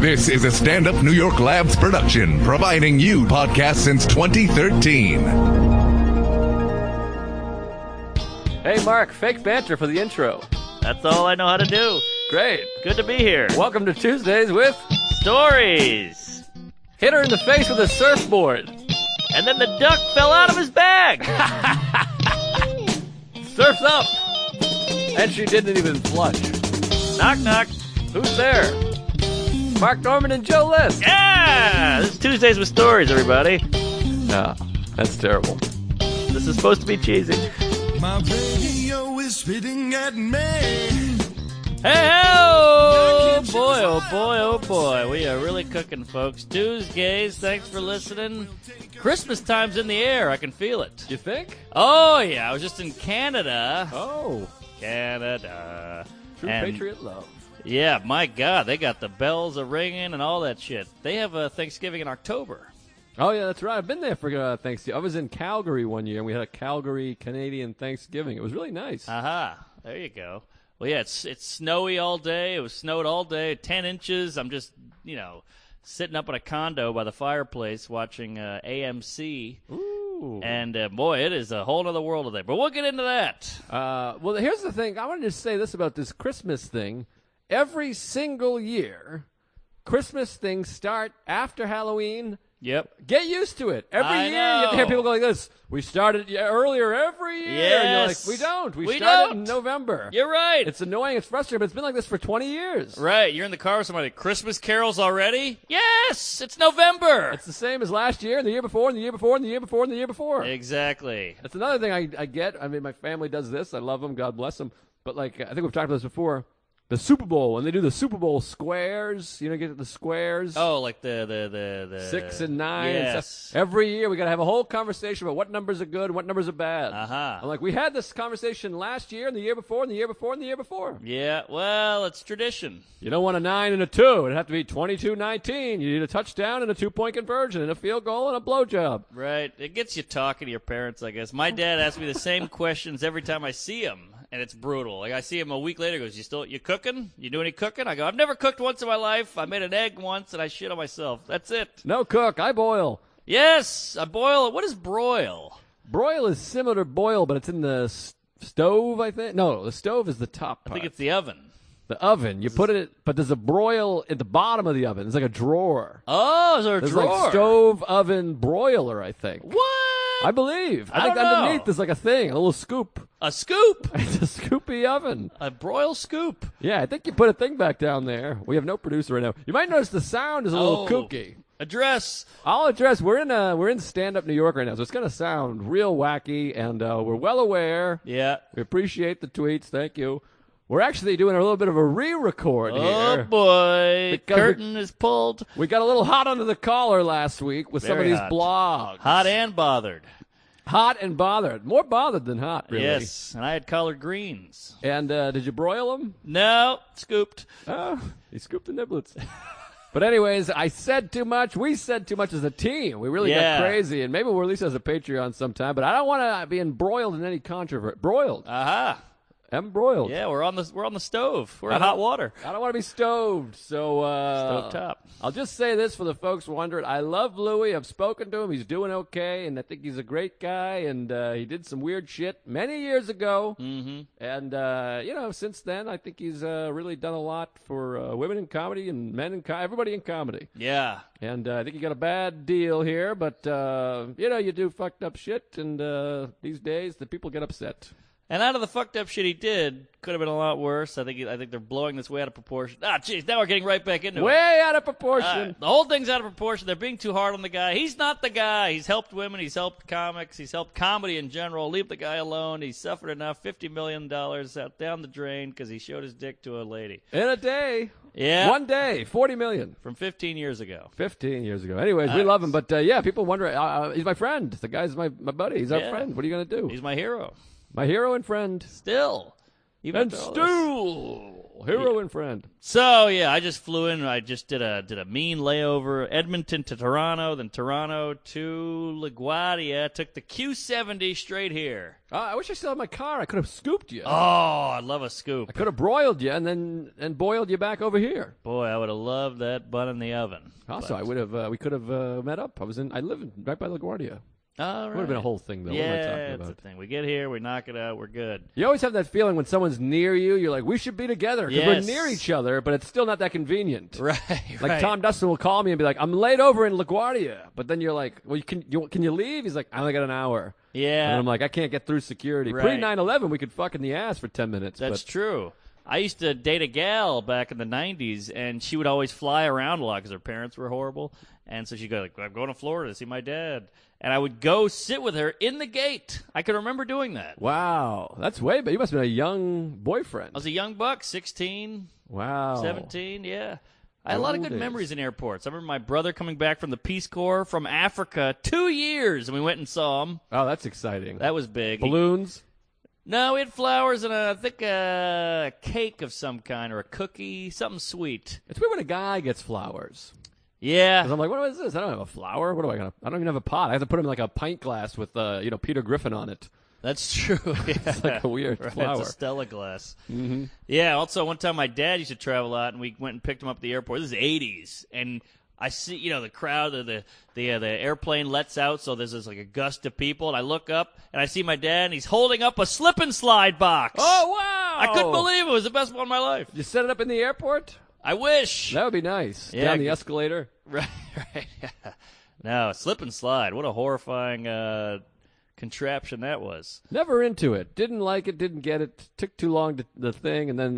This is a Stand Up New York Labs production, providing you podcasts since 2013. Hey, Mark, fake banter for the intro. That's all I know how to do. Great. Good to be here. Welcome to Tuesdays with Stories. Hit her in the face with a surfboard. And then the duck fell out of his bag. Surf's up. And she didn't even flush. Knock, knock. Who's there? Mark Norman and Joe List. Yeah! This is Tuesdays with Stories, everybody. No, that's terrible. This is supposed to be cheesy. My radio is spitting at me. Hey, oh boy, oh boy, oh boy. We are really cooking, folks. Tuesgays, thanks for listening. Christmas time's in the air. I can feel it. You think? Oh, yeah. I was just in Canada. Oh. Canada. True And patriot love. yeah, my God, they got the bells a-ringing and all that shit. They have a Thanksgiving in October. Oh, yeah, that's right. I've been there for Thanksgiving. I was in Calgary one year, and we had a Calgary Canadian Thanksgiving. It was really nice. Aha, there you go. Well, yeah, it's snowy all day. It was snowed all day, 10 inches. I'm just, sitting up in a condo by the fireplace watching AMC. Ooh. And, boy, it is a whole other world today. But we'll get into that. Well, here's the thing. I wanted to say this about this Christmas thing. Every single year, Christmas things start after Halloween. Yep. Get used to it. Every I year you know. hear people go like this. We started earlier every year. Yes. And you're like, we don't. We started don't. in November. You're right. It's annoying. It's frustrating, but it's been like this for 20 years. Right. You're in the car with somebody. Christmas carols already? Yes. It's November. It's the same as last year and the year before and the year before and the year before and the year before. Exactly. That's another thing I get. I mean, my family does this. I love them. God bless them. But, I think we've talked about this before. The Super Bowl, when they do the Super Bowl squares, get the squares. Oh, like the 6 and 9 and Yes. stuff. Every year we got to have a whole conversation about what numbers are good and what numbers are bad. Uh-huh. I'm like, we had this conversation last year and the year before and the year before and the year before. Yeah, well, it's tradition. You don't want a 9 and a 2. It'd have to be 22-19. You need a touchdown and a 2-point conversion and a field goal and a blowjob. Right. It gets you talking to your parents, I guess. My dad asks me the same questions every time I see him, and it's brutal. Like, I see him a week later, he goes, you cooking? You do any cooking? I go, I've never cooked once in my life. I made an egg once, and I shit on myself. That's it. No cook. I boil. Yes, I boil. What is broil? Broil is similar to boil, but it's in the stove, I think. No, the stove is the top part. I think it's the oven. The oven. You put it, but there's a broil at the bottom of the oven. It's like a drawer. Oh, is there a There's drawer? like stove, oven, broiler, I think. What? I believe. I think don't know. underneath there's like a thing, a little scoop. A scoop? It's a scoopy oven. A broil scoop? Yeah, I think you put a thing back down there. We have no producer right now. You might notice the sound is a little kooky. Address. I'll address. We're in stand-up New York right now, so it's going to sound real wacky, and we're well aware. Yeah. We appreciate the tweets. Thank you. We're actually doing a little bit of a re-record here. Oh, boy. Because Curtain is pulled. We got a little hot under the collar last week with some of Very these hot. blogs. Hot and bothered. Hot and bothered. More bothered than hot, really. Yes, and I had collard greens. And did you broil them? No, scooped. Oh, he scooped the niblets. But anyways, I said too much. We said too much as a team. We really Yeah. got crazy. And maybe we'll release as a Patreon sometime. But I don't want to be embroiled in any controversy. Broiled. Aha. Embroiled. Yeah, we're on the stove. We're in hot water. I don't want to be stoved. So Stove top. I'll just say this for the folks wondering. I love Louis. I've spoken to him. He's doing okay, and I think he's a great guy. And he did some weird shit many years ago. Mm-hmm. And since then, I think he's really done a lot for women in comedy and men in everybody in comedy. Yeah. And I think he got a bad deal here, but you do fucked up shit, and these days the people get upset. And out of the fucked up shit he did, could have been a lot worse. I think they're blowing this way out of proportion. Jeez, now we're getting right back into it. Way out of proportion. The whole thing's out of proportion. They're being too hard on the guy. He's not the guy. He's helped women. He's helped comics. He's helped comedy in general. Leave the guy alone. He's suffered enough. $50 million out down the drain because he showed his dick to a lady. In a day. Yeah. One day, 40 million. From 15 years ago. 15 years ago. Anyways, we love him. But, people wonder, he's my friend. The guy's my buddy. He's our friend. What are you going to do? He's my hero. My hero and friend. Still. Even And after all this. Stu, hero and friend. So yeah, I just flew in. I just did a mean layover, Edmonton to Toronto, then Toronto to LaGuardia. Took the Q70 straight here. I wish I still had my car. I could have scooped you. Oh, I love a scoop. I could have broiled you and boiled you back over here. Boy, I would have loved that bun in the oven. Also, But- I would have. We could have met up. I live right by LaGuardia. All right. Would have been a whole thing, though. Yeah, what am I talking it's about? the thing. We get here, we knock it out, we're good. You always have that feeling when someone's near you. You're like, we should be together because Yes. we're near each other, but it's still not that convenient. Right, Like Tom Dustin will call me and be like, "I'm late over in LaGuardia," but then you're like, "Well, can you leave?" He's like, "I only got an hour." Yeah, And I'm like, "I can't get through security." Right. Pre 9/11, we could fuck in the ass for 10 minutes. that's but true. I used to date a gal back in the 90s, and she would always fly around a lot because her parents were horrible. And so she'd go, like, I'm going to Florida to see my dad. And I would go sit with her in the gate. I can remember doing that. Wow, that's way. But you must have been a young boyfriend. I was a young buck, 16, Wow, 17, yeah. I had a lot of Old good days. memories in airports. I remember my brother coming back from the Peace Corps from Africa 2 years, and we went and saw him. Oh, that's exciting. That was big. Balloons. No, we had flowers and I think a cake of some kind or a cookie, something sweet. It's weird when a guy gets flowers. Yeah. 'Cause I'm like, what is this? I don't have a flower. What do I got? I don't even have a pot. I have to put them in like a pint glass with, Peter Griffin on it. That's true. Yeah. It's like a weird Right, flower. It's a Stella glass. Mm-hmm. Yeah. Also, one time my dad used to travel a lot, and we went and picked him up at the airport. This is '80s, and I see, the crowd, the airplane lets out, so there's this like a gust of people, and I look up and I see my dad, and he's holding up a slip and slide box. Oh, wow. I couldn't believe it. It was the best one of my life. You set it up in the airport? I wish. That would be nice. Yeah, Down the good. escalator. Right. Yeah. No, slip and slide. What a horrifying contraption that was. Never into it. Didn't like it. Didn't get it. Took too long to the thing. And then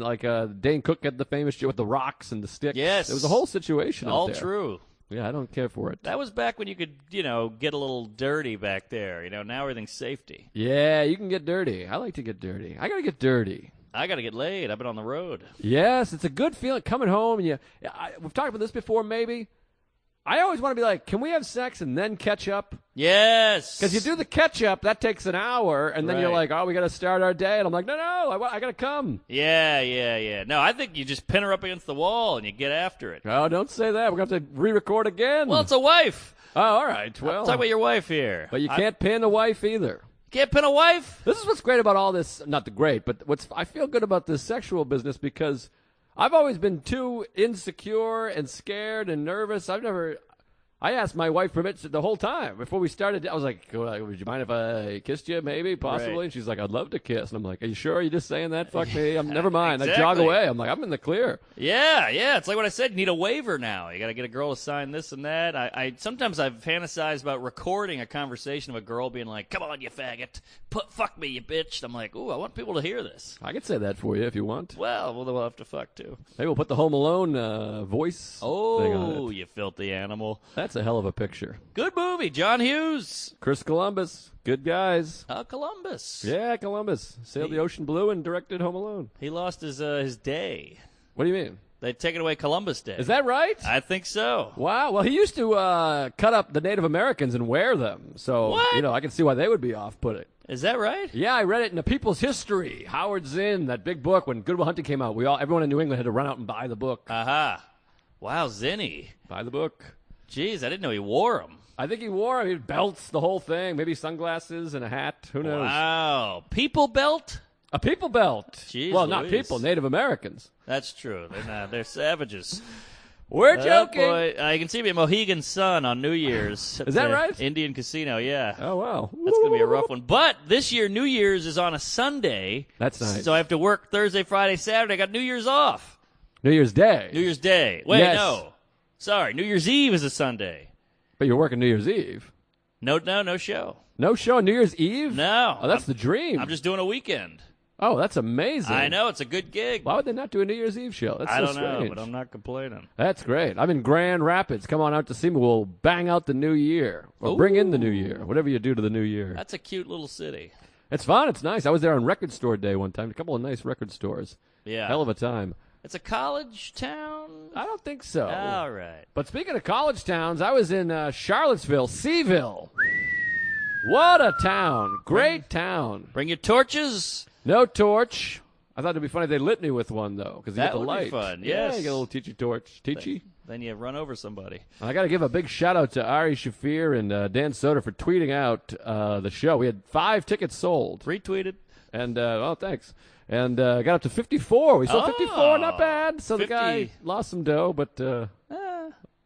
Dane Cook had the famous shit with the rocks and the sticks. Yes. It was a whole situation up All there. true. Yeah, I don't care for it. That was back when you could, get a little dirty back there. Now everything's safety. Yeah, you can get dirty. I like to get dirty. I got to get dirty. I got to get laid. I've been on the road. Yes, it's a good feeling coming home. And we've talked about this before, maybe. I always want to be like, can we have sex and then catch up? Yes. Because you do the catch up, that takes an hour, and then you're Right. like, oh, we got to start our day. And I'm like, no, I got to come. Yeah. No, I think you just pin her up against the wall and you get after it. Oh, don't say that. We're going to have to re-record again. Well, it's a wife. Oh, all right. Well, Talk about your wife here. but you can't pin a wife either. Can't pin a wife? This is what's great about all this. Not the great, but I feel good about this sexual business because I've always been too insecure and scared and nervous. I asked my wife permission the whole time before we started. I was like, would you mind if I kissed you? Maybe, possibly. Right. And she's like, I'd love to kiss. And I'm like, are you sure? Are you just saying that? Fuck me. Never mind. I jog Exactly. away. I'm like, I'm in the clear. Yeah. It's like what I said. You need a waiver now. You got to get a girl to sign this and that. I sometimes I've fantasized about recording a conversation of a girl being like, "Come on, you faggot, fuck me, you bitch." And I'm like, "Ooh, I want people to hear this." I could say that for you if you want. Well, we'll have to fuck too. Maybe we'll put the Home Alone voice thing on Oh, it. you filthy animal! That's a hell of a picture. Good movie, John Hughes. Chris Columbus. Good guys. Columbus. Yeah, Columbus. Sailed the ocean blue and directed Home Alone. He lost his day. What do you mean? They've taken away Columbus Day. Is that right? I think so. Wow. Well, he used to cut up the Native Americans and wear them. So, What? I can see why they would be off-putting. Is that right? Yeah, I read it in The People's History. Howard Zinn, that big book. When Good Will Hunting came out, everyone in New England had to run out and buy the book. Aha. Wow, Zinni. Buy the book. Jeez, I didn't know he wore them. I think he wore belts, the whole thing, maybe sunglasses and a hat. Who knows? Wow. People belt? A people belt. Jeez well, not Louise. people, Native Americans. That's true. They're not. They're savages. We're Oh, joking. boy. You can see me at Mohegan Sun on New Year's. Is that right? Indian Casino, yeah. Oh, wow. That's going to be a rough one. But this year, New Year's is on a Sunday. That's nice. So I have to work Thursday, Friday, Saturday. I got New Year's off. New Year's Day. New Year's Day. Wait, Yes. no. Sorry, New Year's Eve is a Sunday. But you're working New Year's Eve. No show. No show on New Year's Eve? No. Oh, that's the dream. I'm just doing a weekend. Oh, that's amazing. I know, it's a good gig. Why would they not do a New Year's Eve show? That's I so don't know, strange. but I'm not complaining. That's great. I'm in Grand Rapids. Come on out to see me. We'll bang out the new year. Or bring in the new year. Whatever you do to the new year. That's a cute little city. It's fun. It's nice. I was there on Record Store Day one time. A couple of nice record stores. Yeah. Hell of a time. It's a college town? I don't think so. All right. But speaking of college towns, I was in Charlottesville, Seaville. What a town. Great town. Bring your torches. No torch. I thought it'd be funny if they lit me with one, though, because you That get the would be light. fun, Yeah, yes. you get a little teachy torch. Teachy? Then you run over somebody. I got to give a big shout-out to Ari Shafir and Dan Soder for tweeting out the show. We had 5 tickets sold. Retweeted. And, thanks. And got up to 54. We sold 54, not bad. So 50. the guy lost some dough, but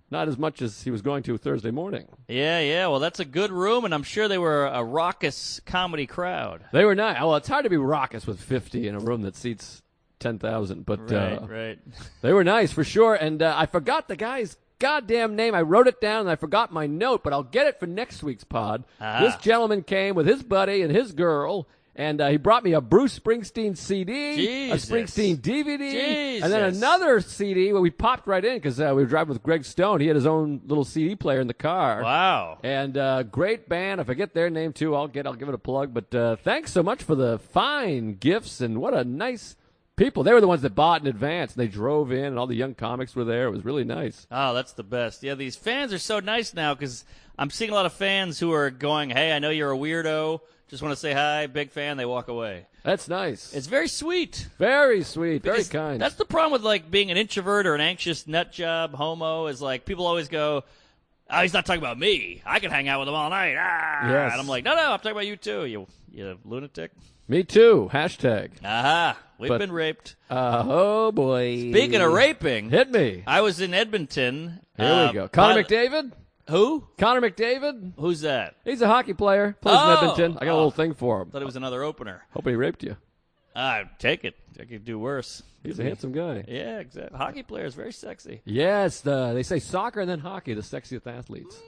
not as much as he was going to Thursday morning. Yeah. Well, that's a good room, and I'm sure they were a raucous comedy crowd. They were nice. Well, it's hard to be raucous with 50 in a room that seats 10,000. But Right. they were nice for sure. And I forgot the guy's goddamn name. I wrote it down, and I forgot my note, but I'll get it for next week's pod. This gentleman came with his buddy and his girl. And he brought me a Bruce Springsteen CD, Jesus. a Springsteen DVD, Jesus. and then another CD where we popped right in because we were driving with Greg Stone. He had his own little CD player in the car. Wow. And great band. If I get their name too, I'll give it a plug. But thanks so much for the fine gifts and what a nice people. They were the ones that bought in advance. They drove in, and all the young comics were there. It was really nice. Oh, that's the best. Yeah, these fans are so nice now because I'm seeing a lot of fans who are going, hey, I know you're a weirdo. Just want to say hi, big fan. They walk away. That's nice. It's very sweet. Very sweet. Very Because kind. That's the problem with like being an introvert or an anxious nut job homo is like people always go, oh, he's not talking about me. I can hang out with him all night. Yes. And I'm like, no, I'm talking about you too, you lunatic. Me too. Hashtag. Aha. We've been raped. Oh, boy. Speaking of raping, Hit me. I was in Edmonton. Here we go. Connor McDavid? Who? Connor McDavid? Who's that? He's a hockey player. Plays in Edmonton. I got a little thing for him. Thought it was another opener. Hope he raped you. Take it. I could do worse. He's a handsome guy. Yeah, exactly. Hockey player is very sexy. Yes, they say soccer and then hockey, the sexiest athletes.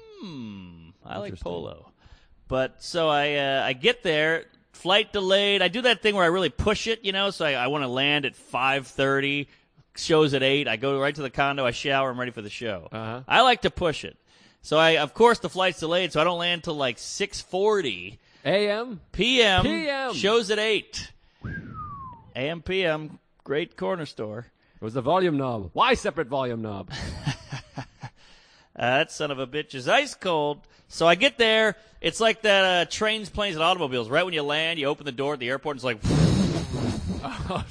I like polo. But so I get there, flight delayed. I do that thing where I really push it, so I want to land at 5:30, show's at 8. I go right to the condo, I shower, I'm ready for the show. Uh-huh. I like to push it. So of course the flight's delayed, so I don't land till like 6:40. AM? PM. Show's at 8. AM, PM, great corner store. It was the volume knob. Why separate volume knob? That son of a bitch is ice cold. So I get there. It's like that trains, planes, and automobiles. Right when you land, you open the door at the airport, and it's like,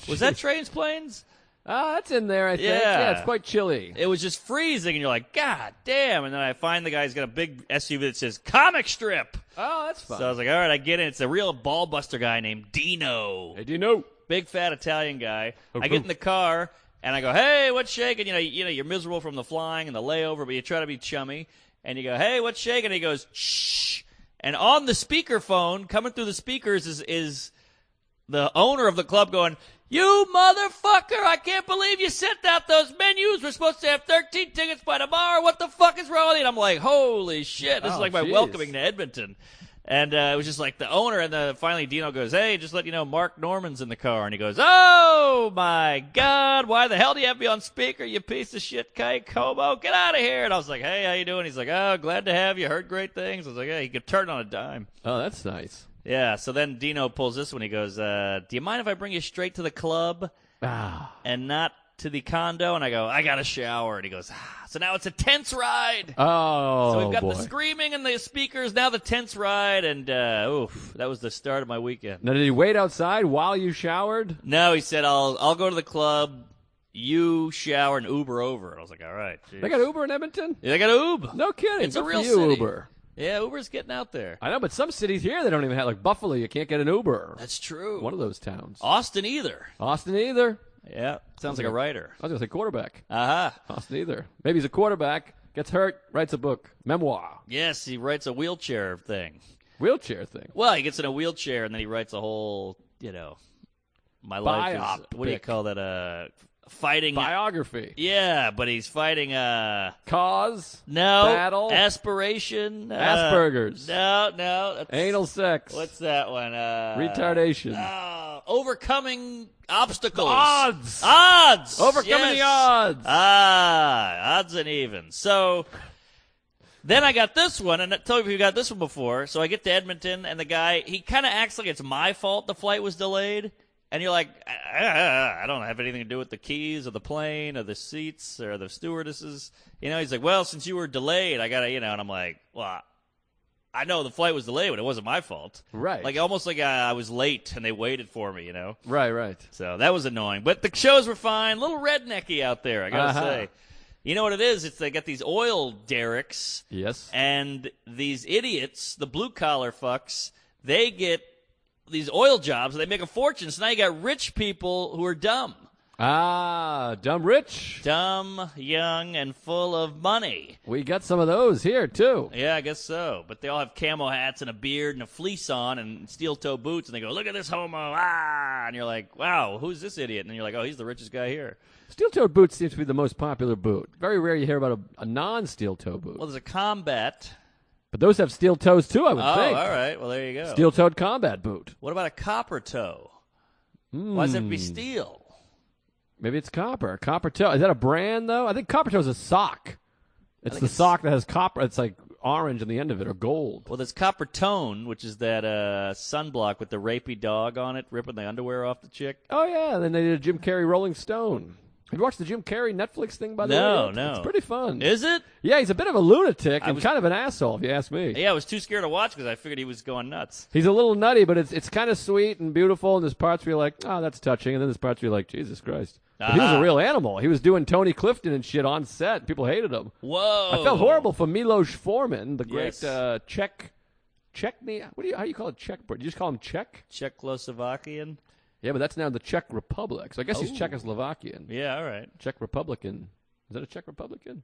was that trains, planes? That's in there, I think. Yeah. Yeah, it's quite chilly. It was just freezing, and you're like, God damn. And then I find the guy's got a big SUV that says comic strip. Oh, that's fun. So I was like, all right, I get it. It's a real ball buster guy named Dino. Hey, do you know? Big fat Italian guy. I get in the car and I go, hey, what's shaking? You're miserable from the flying and the layover, but you try to be chummy. And you go, hey, what's shaking? And he goes, shh. And on the speakerphone, coming through the speakers, is the owner of the club going, you motherfucker, I can't believe you sent out those menus. We're supposed to have 13 tickets by tomorrow. What the fuck is wrong with you? And I'm like, holy shit. This is like my welcoming to Edmonton. And it was just like the owner, and finally Dino goes, hey, just let you know, Mark Norman's in the car. And he goes, oh, my God, why the hell do you have me on speaker, you piece of shit kike homo? Get out of here. And I was like, hey, how you doing? He's like, oh, glad to have you. Heard great things. I was like, yeah, he could turn on a dime. Oh, that's nice. Yeah, so then Dino pulls this one. He goes, do you mind if I bring you straight to the club and not to the condo? And I go, I got a shower. And he goes, so now it's a tense ride. Oh, so we've got boy. the screaming and the speakers, now the tense ride. And, that was the start of my weekend. Now, did he wait outside while you showered? No, he said, I'll go to the club, you shower, and Uber over. And I was like, all right. Geez. They got Uber in Edmonton? Yeah, they got Uber. No kidding. It's Good a real for you, city. Uber. Yeah, Uber's getting out there. I know, but some cities here, they don't even have, like Buffalo, you can't get an Uber. That's true. One of those towns. Austin either. Austin either. Yeah, sounds like a writer. I was going to say quarterback. Aha. Austin either. Maybe he's a quarterback, gets hurt, writes a book. Memoir. Yes, he writes a wheelchair thing. Wheelchair thing. Well, he gets in a wheelchair and then he writes a whole, my life is, what do you call that, fighting. Biography. Yeah, but he's fighting, Cause. no. Battle. Aspiration. Asperger's. No. That's, Anal sex. What's that one? Retardation. Overcoming obstacles. Odds. Overcoming the odds. Odds and evens. So then I got this one, and I told you we got this one before. So I get to Edmonton, and the guy, he kind of acts like it's my fault the flight was delayed. And you're like, I don't have anything to do with the keys or the plane or the seats or the stewardesses. He's like, well, since you were delayed, I got to, and I'm like, well, I know the flight was delayed, but it wasn't my fault. Right. Like almost like I was late and they waited for me, Right. So that was annoying. But the shows were fine. A little rednecky out there, I gotta say. You know what it is? It's they got these oil derricks. Yes. And these idiots, the blue-collar fucks, they get these oil jobs, and they make a fortune. So now you got rich people who are dumb. Dumb rich. Dumb, young, and full of money. We got some of those here, too. Yeah, I guess so. But they all have camo hats and a beard and a fleece on and steel-toe boots, and they go, look at this homo, And you're like, wow, who's this idiot? And you're like, oh, he's the richest guy here. Steel-toed boot seems to be the most popular boot. Very rare you hear about a non-steel-toe boot. Well, there's a combat. But those have steel toes, too, I would think. Oh, all right. Well, there you go. Steel-toed combat boot. What about a copper toe? Why does it be steel? Maybe it's copper. Copper toe. Is that a brand, though? I think copper toe is a sock. It's the sock that has copper. It's like orange on the end of it or gold. Well, there's copper tone, which is that sunblock with the rapey dog on it, ripping the underwear off the chick. Oh, yeah. And then they did a Jim Carrey Rolling Stone. Have you watched the Jim Carrey Netflix thing, by the way? No. It's pretty fun. Is it? Yeah, he's a bit of a lunatic and kind of an asshole, if you ask me. Yeah, I was too scared to watch because I figured he was going nuts. He's a little nutty, but it's kind of sweet and beautiful, and there's parts where you're like, oh, that's touching, and then there's parts where you're like, Jesus Christ. But he was a real animal. He was doing Tony Clifton and shit on set. People hated him. Whoa. I felt horrible for Milos Forman, the great Yes. Czech. How do you call it Czech? Do you just call him Czech? Czechoslovakian? Yeah, but that's now the Czech Republic. So I guess he's Czechoslovakian. Yeah, all right. Czech Republican. Is that a Czech Republican?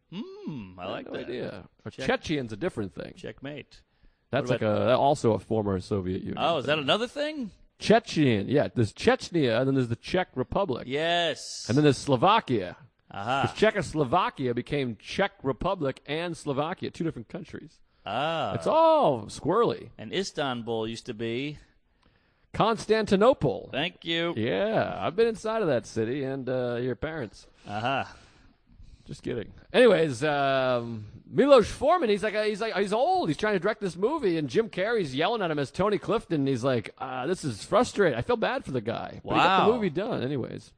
I like no that. idea. Or Chechen's a different thing. Checkmate. That's like also a former Soviet Union. Oh, is that another thing? Chechen. Yeah, there's Chechnya, and then there's the Czech Republic. Yes. And then there's Slovakia. Aha. Because Czechoslovakia became Czech Republic and Slovakia, two different countries. Ah. It's all squirrely. And Istanbul used to be. Constantinople. Thank you. Yeah, I've been inside of that city and your parents. Aha. Just kidding. Anyways, Milos Forman, he's old. He's trying to direct this movie, and Jim Carrey's yelling at him as Tony Clifton. And he's like, "This is frustrating." I feel bad for the guy. But he got the movie done, anyways.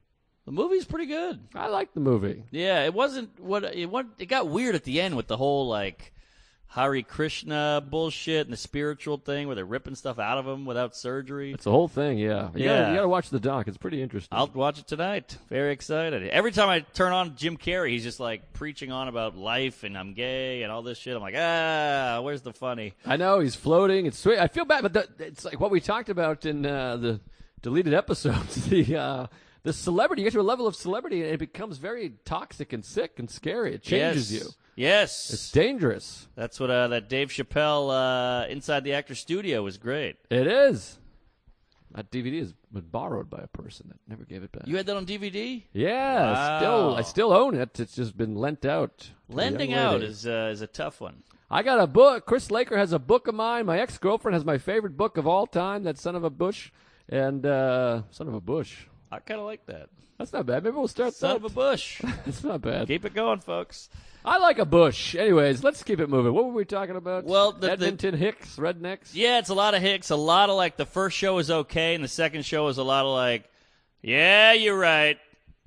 The movie's pretty good. I like the movie. Yeah, it wasn't it got weird at the end with the whole like Hare Krishna bullshit and the spiritual thing where they're ripping stuff out of him without surgery. It's the whole thing, yeah. You Yeah. gotta watch the doc. It's pretty interesting. I'll watch it tonight. Very excited. Every time I turn on Jim Carrey, he's just like preaching on about life and I'm gay and all this shit. I'm like, where's the funny? I know, he's floating. It's sweet. I feel bad, but it's like what we talked about in the deleted episodes. The celebrity, you get to a level of celebrity, and it becomes very toxic and sick and scary. It changes you. Yes. It's dangerous. That's what that Dave Chappelle Inside the Actor Studio was great. It is. That DVD was borrowed by a person that never gave it back. You had that on DVD? Yeah, Wow. I still own it. It's just been lent out. to a Lending young out lady. is a tough one. I got a book. Chris Laker has a book of mine. My ex-girlfriend has my favorite book of all time, that Son of a Bush. And Son of a Bush. I kind of like that. That's not bad. Maybe we'll start Son that. of a bush. It's not bad. Keep it going, folks. I like a bush. Anyways, let's keep it moving. What were we talking about? Well, Edmonton Hicks, rednecks? Yeah, it's a lot of hicks. A lot of like the first show is okay, and the second show is a lot of like, yeah, you're right.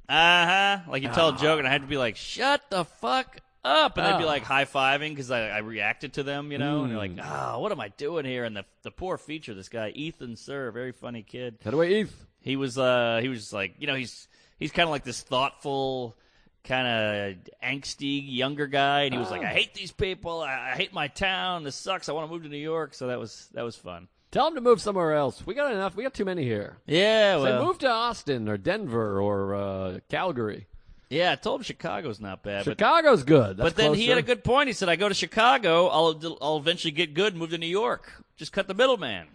Like you tell a joke, and I had to be like, shut the fuck up. And they'd be like high-fiving because I reacted to them, and you're like, what am I doing here? And the poor feature, this guy, Ethan Sir, very funny kid. By the way, Eth. He was like, he's kind of like this thoughtful, kind of angsty younger guy, and he was like, I hate these people, I hate my town, this sucks, I want to move to New York. So that was fun. Tell him to move somewhere else. We got enough. We got too many here. Yeah, Say well, move to Austin or Denver or Calgary. yeah, I told him Chicago's not bad, Chicago's good. That's but then he closer. had a good point. He said, I go to Chicago, I'll eventually get good and move to New York. Just cut the middleman.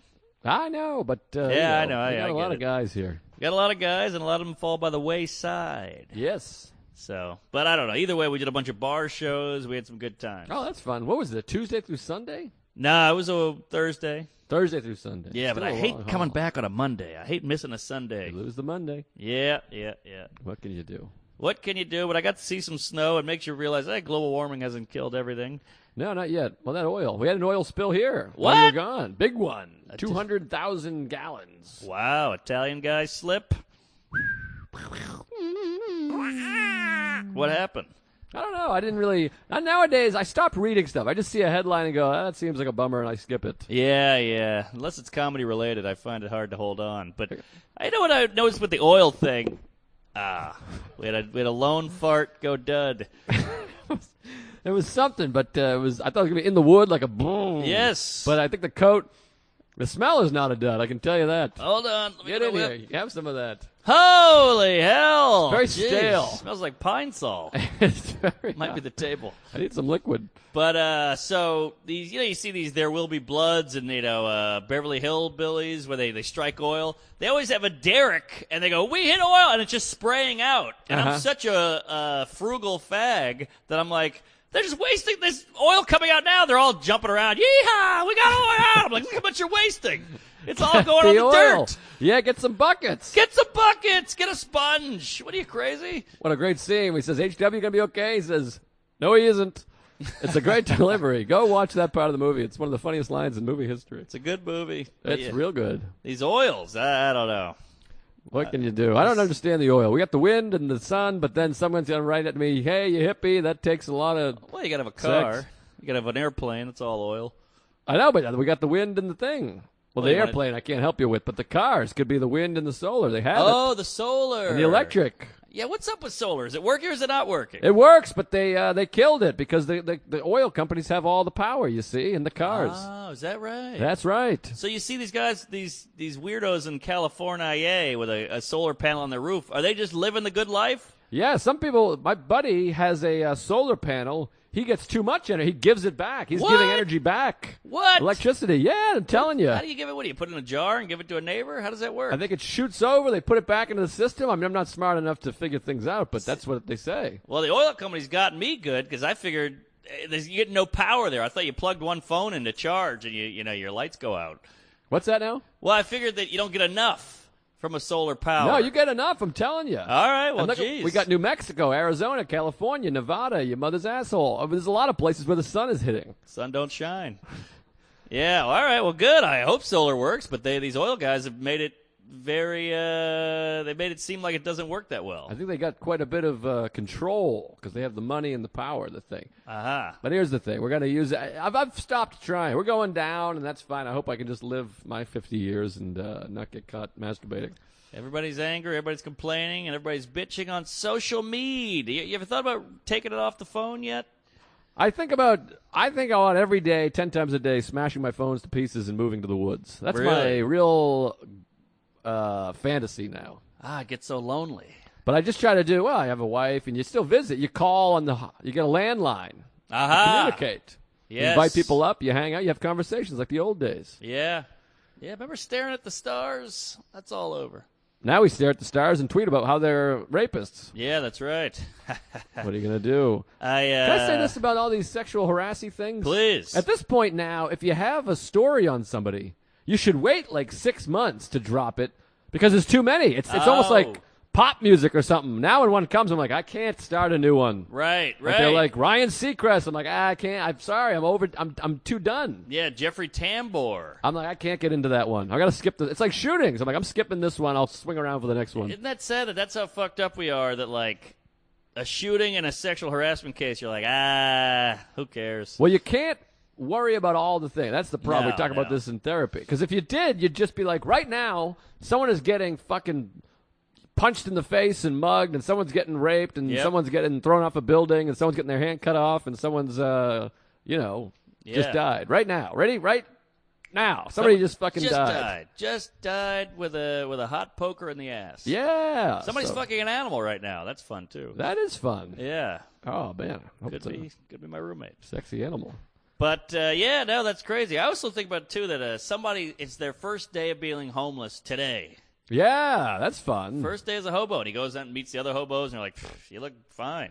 I know, but Yeah, I know. We got I a lot get of guys here. Got a lot of guys, and a lot of them fall by the wayside. Yes. So, but I don't know. Either way, we did a bunch of bar shows. We had some good times. Oh, that's fun. What was it? Tuesday through Sunday? No, it was a Thursday. Thursday through Sunday. Yeah, Still but I a hate long coming haul. back on a Monday. I hate missing a Sunday. You lose the Monday. Yeah. What can you do? What can you do? But I got to see some snow. It makes you realize, hey, global warming hasn't killed everything. No, not yet. Well, that oil. We had an oil spill here. What? While you were gone. Big one. 200,000 gallons. Wow, Italian guy slip. What happened? I don't know. I didn't really. Nowadays, I stopped reading stuff. I just see a headline and go, that seems like a bummer, and I skip it. Yeah. Unless it's comedy related, I find it hard to hold on. But I know what I noticed with the oil thing. We had a lone fart go dud. It was something, but I thought it was going to be in the wood like a boom. Yes. But I think the smell is not a dud. I can tell you that. Hold on. Let me Get in here. You have some of that. Holy hell. Very Jeez. stale. Smells like pine salt. It's very. Might be the table. I need some liquid. But so these, you see these There Will Be Bloods and Beverly Hillbillies where they strike oil. They always have a derrick and they go, we hit oil, and it's just spraying out. And I'm such a frugal fag that I'm like, they're just wasting this oil coming out now. They're all jumping around. Yeehaw! We got oil! I'm like, look how much you're wasting. It's all going on the oil. dirt. Yeah, get some buckets. Get some buckets. Get a sponge. What are you, crazy? What a great scene. He says, HW going to be okay? He says, no, he isn't. It's a great delivery. Go watch that part of the movie. It's one of the funniest lines in movie history. It's a good movie. It's real good. These oils, I don't know. What can you do? I don't understand the oil. We got the wind and the sun, but then someone's going to write at me, hey, you hippie, that takes a lot of Well, you got to have a car. sex. You got to have an airplane. It's all oil. I know, but we got the wind and the thing. Well, the you wanna- airplane I can't help you with, but the cars could be the wind and the solar. They have Oh, the solar. it. And the electric. Yeah, what's up with solar? Is it working or is it not working? It works, but they killed it because the oil companies have all the power, you see, in the cars. Oh, is that right? That's right. So you see these guys, these weirdos in California with a solar panel on their roof. Are they just living the good life? Yeah, some people, my buddy has a solar panel. He gets too much energy. He gives it back. He's What? giving energy back. What? Electricity. Yeah, I'm telling you. How do you give it? What do you put it in a jar and give it to a neighbor? How does that work? I think it shoots over. They put it back into the system. I mean, I'm not smart enough to figure things out, but that's what they say. Well, the oil company's got me good because I figured you get no power there. I thought you plugged one phone into charge and your lights go out. What's that now? Well, I figured that you don't get enough from a solar power. No, you get enough. I'm telling you. All right. Well, And look, geez. we got New Mexico, Arizona, California, Nevada, your mother's asshole. I mean, there's a lot of places where the sun is hitting. Sun don't shine. Yeah. All right. Well, good. I hope solar works, but these oil guys have made it very. They made it seem like it doesn't work that well. I think they got quite a bit of control because they have the money and the power, the thing. Aha. But here's the thing. We're going to use it. I've stopped trying. We're going down, and that's fine. I hope I can just live my 50 years and not get caught masturbating. Everybody's angry, everybody's complaining, and everybody's bitching on social media. You ever thought about taking it off the phone yet? I think on every day, 10 times a day, smashing my phones to pieces and moving to the woods. That's my Really? real fantasy now. It gets so lonely. But I just try to do, well, I have a wife, and you still visit. You call you get a landline. Aha. Communicate. You Yes. invite people up, you hang out, you have conversations like the old days. Yeah. Yeah, remember staring at the stars? That's all over. Now we stare at the stars and tweet about how they're rapists. Yeah, that's right. What are you going to do? Can I say this about all these sexual harassing things? Please. At this point now, if you have a story on somebody, you should wait like 6 months to drop it because there's too many. It's almost like pop music or something. Now when one comes, I'm like, I can't start a new one. Right. Like they're like Ryan Seacrest. I'm like, I can't. I'm sorry. I'm too done. Yeah, Jeffrey Tambor. I'm like, I can't get into that one. I got to skip it's like shootings. I'm like, I'm skipping this one. I'll swing around for the next one. Isn't that sad that that's how fucked up we are, that like a shooting and a sexual harassment case, you're like, who cares? Well, you can't worry about all the things. That's the problem. No, we talk about no. this in therapy. Because if you did, you'd just be like, right now, someone is getting fucking punched in the face and mugged, and someone's getting raped, and Yep. someone's getting thrown off a building, and someone's getting their hand cut off, and someone's, just Yeah. died. Right now. Ready? Right now. Somebody just fucking died. Just died with a hot poker in the ass. Yeah. Somebody's so fucking an animal right now. That's fun too. That is fun. Yeah. Oh, man. I hope Could it's a be my roommate. sexy animal. But no, that's crazy. I also think about too that it's their first day of being homeless today. Yeah, that's fun. First day as a hobo, and he goes out and meets the other hobos, and you're like, you look fine.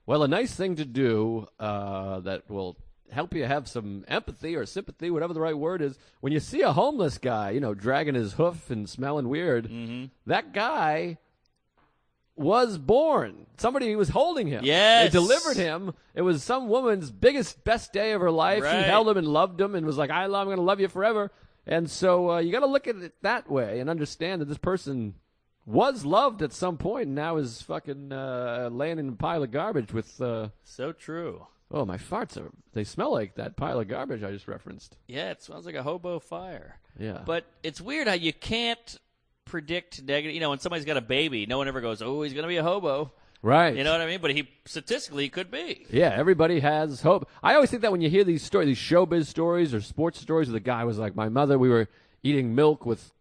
Well, a nice thing to do that will help you have some empathy or sympathy, whatever the right word is, when you see a homeless guy, dragging his hoof and smelling weird, that guy was born. Somebody was holding him. Yes. They delivered him. It was some woman's best day of her life. Right. She held him and loved him and was like, I'm going to love you forever. And so you got to look at it that way and understand that this person was loved at some point, and now is fucking laying in a pile of garbage with. So true. Oh, my farts they smell like that pile of garbage I just referenced. Yeah, it smells like a hobo fire. Yeah. But it's weird how you can't predict negative. You know, when somebody's got a baby, no one ever goes, "Oh, he's going to be a hobo." Right. You know what I mean? But statistically he could be. Yeah, everybody has hope. I always think that when you hear these stories, these showbiz stories or sports stories, where the guy was like, my mother, we were eating milk with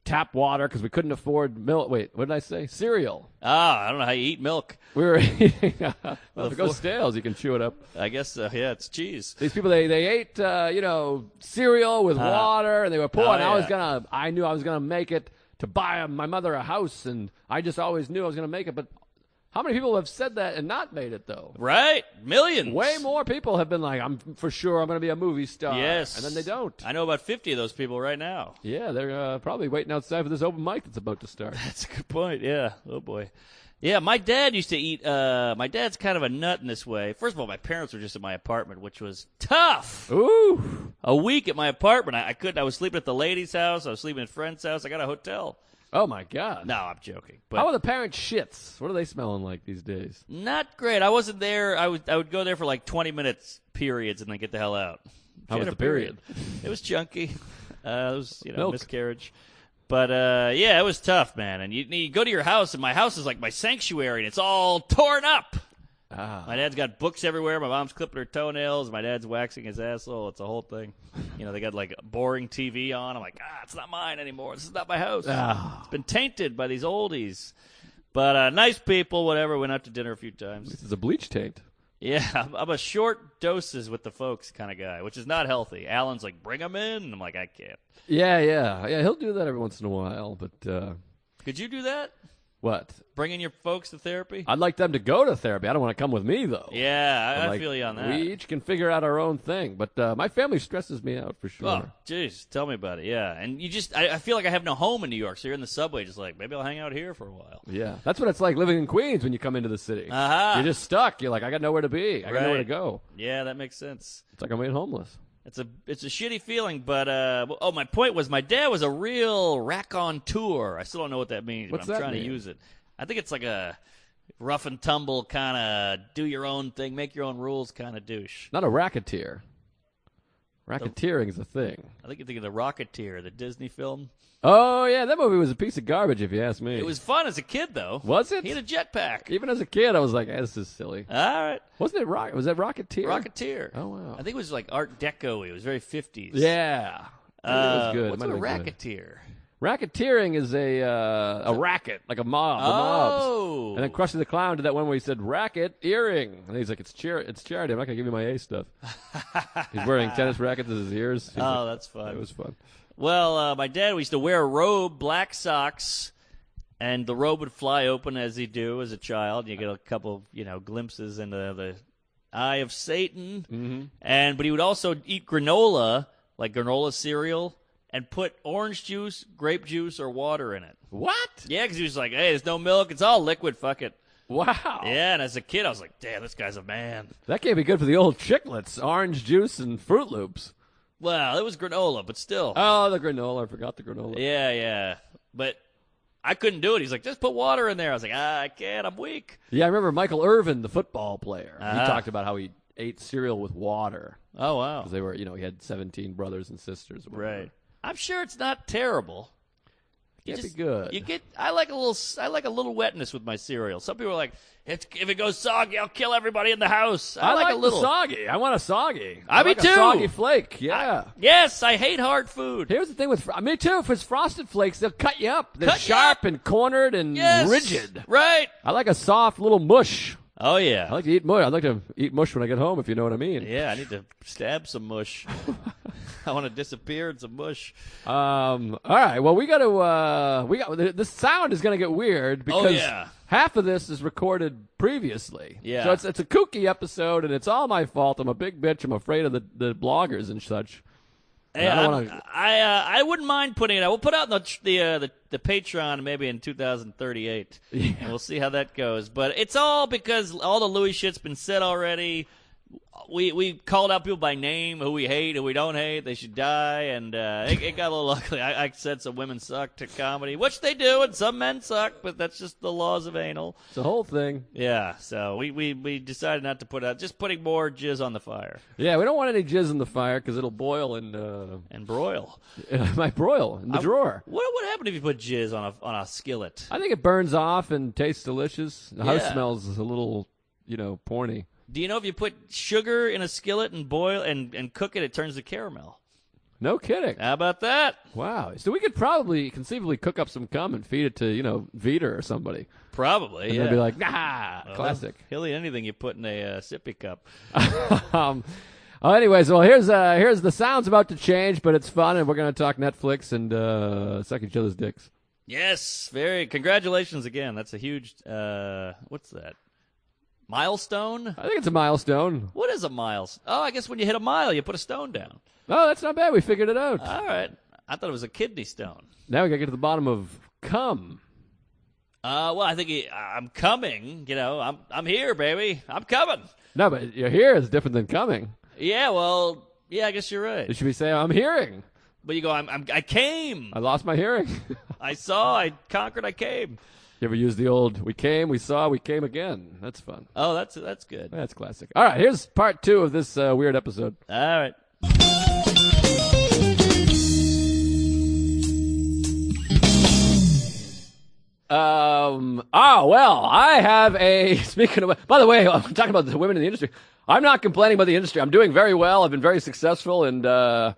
tap water because we couldn't afford milk. Wait, what did I say? Cereal. I don't know how you eat milk. We were eating. Well, if it goes stale, you can chew it up. I guess, yeah, it's cheese. These people, they ate, cereal with water, and they were poor, and I knew I was going to make it to buy my mother a house, and I just always knew I was going to make it, but how many people have said that and not made it, though? Right. Millions. Way more people have been like, I'm going to be a movie star. Yes. And then they don't. I know about 50 of those people right now. Yeah, they're probably waiting outside for this open mic that's about to start. That's a good point, yeah. Oh, boy. Yeah, my dad used to eat, my dad's kind of a nut in this way. First of all, my parents were just at my apartment, which was tough. Ooh. A week at my apartment. I was sleeping at the lady's house. I was sleeping at a friend's house. I got a hotel. Oh, my God. No, I'm joking. But how are the parents' shits? What are they smelling like these days? not great. I wasn't there. I would go there for like 20 minutes periods and then get the hell out. How was the period? It was chunky. It was, Milk. miscarriage. But, yeah, it was tough, man. And you go to your house, and my house is like my sanctuary, and it's all torn up. My dad's got books everywhere. My mom's clipping her toenails. My dad's waxing his asshole. It's a whole thing. They got like boring TV on. I'm like, it's not mine anymore. This is not my house. It's been tainted by these oldies. But nice people, whatever. Went out to dinner a few times. This is a bleach taint. Yeah, I'm a short doses with the folks kind of guy, which is not healthy. Alan's like, bring them in. I'm like, I can't. Yeah. He'll do that every once in a while, but Could you do that? what? Bringing your folks to therapy? I'd like them to go to therapy. I don't want to come with me, though. Yeah, I Like, feel you on that. We each can figure out our own thing, but my family stresses me out for sure. Oh, jeez, tell me about it. Yeah, and I feel like I have no home in New York, so you're in the subway, just like, maybe I'll hang out here for a while. Yeah, that's what it's like living in Queens when you come into the city. Uh-huh. You're just stuck. You're like, I got nowhere to be. I got nowhere to Right. go. Yeah, that makes sense. It's like I'm being homeless. It's a shitty feeling, but my point was my dad was a real raconteur. I still don't know what that means, What's but I'm that trying mean? to use it. I think it's like a rough and tumble kind of do your own thing, make your own rules kind of douche. Not a racketeer. Racketeering is a thing. I think you're thinking of The Rocketeer, the Disney film. Oh, yeah, that movie was a piece of garbage, if you ask me. It was fun as a kid, though. Was it? He had a jetpack. Even as a kid, I was like, this is silly. All right. Wasn't it Was that Rocketeer? Rocketeer. Oh, wow. I think it was like Art Deco-y. It was very 50s. Yeah. It was good. What's It a might have been good. racketeer? Racketeering is a racket, like a mob. The Oh. mobs. And then Krusty the Clown did that one where he said, racket, earring. And he's like, it's charity. I'm not going to give you my A stuff. He's wearing tennis rackets as his ears. He's Oh, like, that's fun. it was fun. Well, my dad used to wear a robe, black socks, and the robe would fly open as he do as a child. You get a couple, glimpses into the eye of Satan. Mm-hmm. But he would also eat granola, like granola cereal, and put orange juice, grape juice, or water in it. What? Yeah, because he was like, hey, there's no milk. It's all liquid. Fuck it. Wow. Yeah, and as a kid, I was like, damn, this guy's a man. That can't be good for the old chiclets, orange juice and Fruit Loops. Well, it was granola, but still. Oh, the granola. I forgot the granola. Yeah. But I couldn't do it. He's like, just put water in there. I was like, I can't. I'm weak. Yeah, I remember Michael Irvin, the football player. He Uh-huh. talked about how he ate cereal with water. Oh, wow. Because they were, he had 17 brothers and sisters. Or whatever. Right. I'm sure it's not terrible. Can't be good. I like a little wetness with my cereal. Some people are like, if it goes soggy, I'll kill everybody in the house. I like a little the soggy. I want a soggy. I like me a too. Soggy flake. Yeah. Yes, I hate hard food. Here's the thing with me too. If it's Frosted Flakes, they'll cut you up. They're Cut you sharp up. and cornered and Yes. rigid. Right. I like a soft little mush. Oh yeah. I like to eat mush. I like to eat mush when I get home, if you know what I mean. Yeah, I need to stab some mush. I want to disappear in some mush. All right. Well, the sound is going to get weird because yeah. half of this is recorded previously. Yeah. So it's a kooky episode, and it's all my fault. I'm a big bitch. I'm afraid of the bloggers and such. Hey, I don't wanna... I wouldn't mind putting it out. We'll put out the Patreon maybe in 2038. Yeah. And we'll see how that goes. But it's all because all the Louis shit's been said already. we called out people by name who we hate, who we don't hate. They should die, and it got a little ugly. I said some women suck to comedy, which they do, and some men suck, but that's just the laws of anal. It's the whole thing. Yeah, so we decided not to put out, just putting more jizz on the fire. Yeah, we don't want any jizz in the fire because it'll boil and broil. It might broil in the drawer. What would happen if you put jizz on a skillet? I think it burns off and tastes delicious. The house Yeah. smells a little, porny. Do you know if you put sugar in a skillet and boil and cook it, it turns to caramel? No kidding. How about that? Wow. So we could probably conceivably cook up some cum and feed it to, Vita or somebody. Probably, And yeah. they'd be like, nah, classic. He'll eat anything you put in a sippy cup. Anyways, well, here's the sound's about to change, but it's fun, and we're going to talk Netflix and suck each other's dicks. Yes, congratulations again. That's a huge, what's that? Milestone? I think it's a milestone. What is a milestone? Oh, I guess when you hit a mile, you put a stone down. Oh, that's not bad. We figured it out. All right. I thought it was a kidney stone. Now we got to get to the bottom of cum. Well, I think I'm coming. I'm here, baby. I'm coming. No, but you're here is different than coming. Yeah, well, yeah, I guess you're right. You should be saying, I'm hearing. But you go, I came. I lost my hearing. I saw, I conquered, I came. You ever use the old, we came, we saw, we came again? That's fun. Oh, that's good. That's classic. All right, here's part 2 of this weird episode. All right. I have a, speaking of, by the way, I'm talking about the women in the industry. I'm not complaining about the industry. I'm doing very well. I've been very successful, and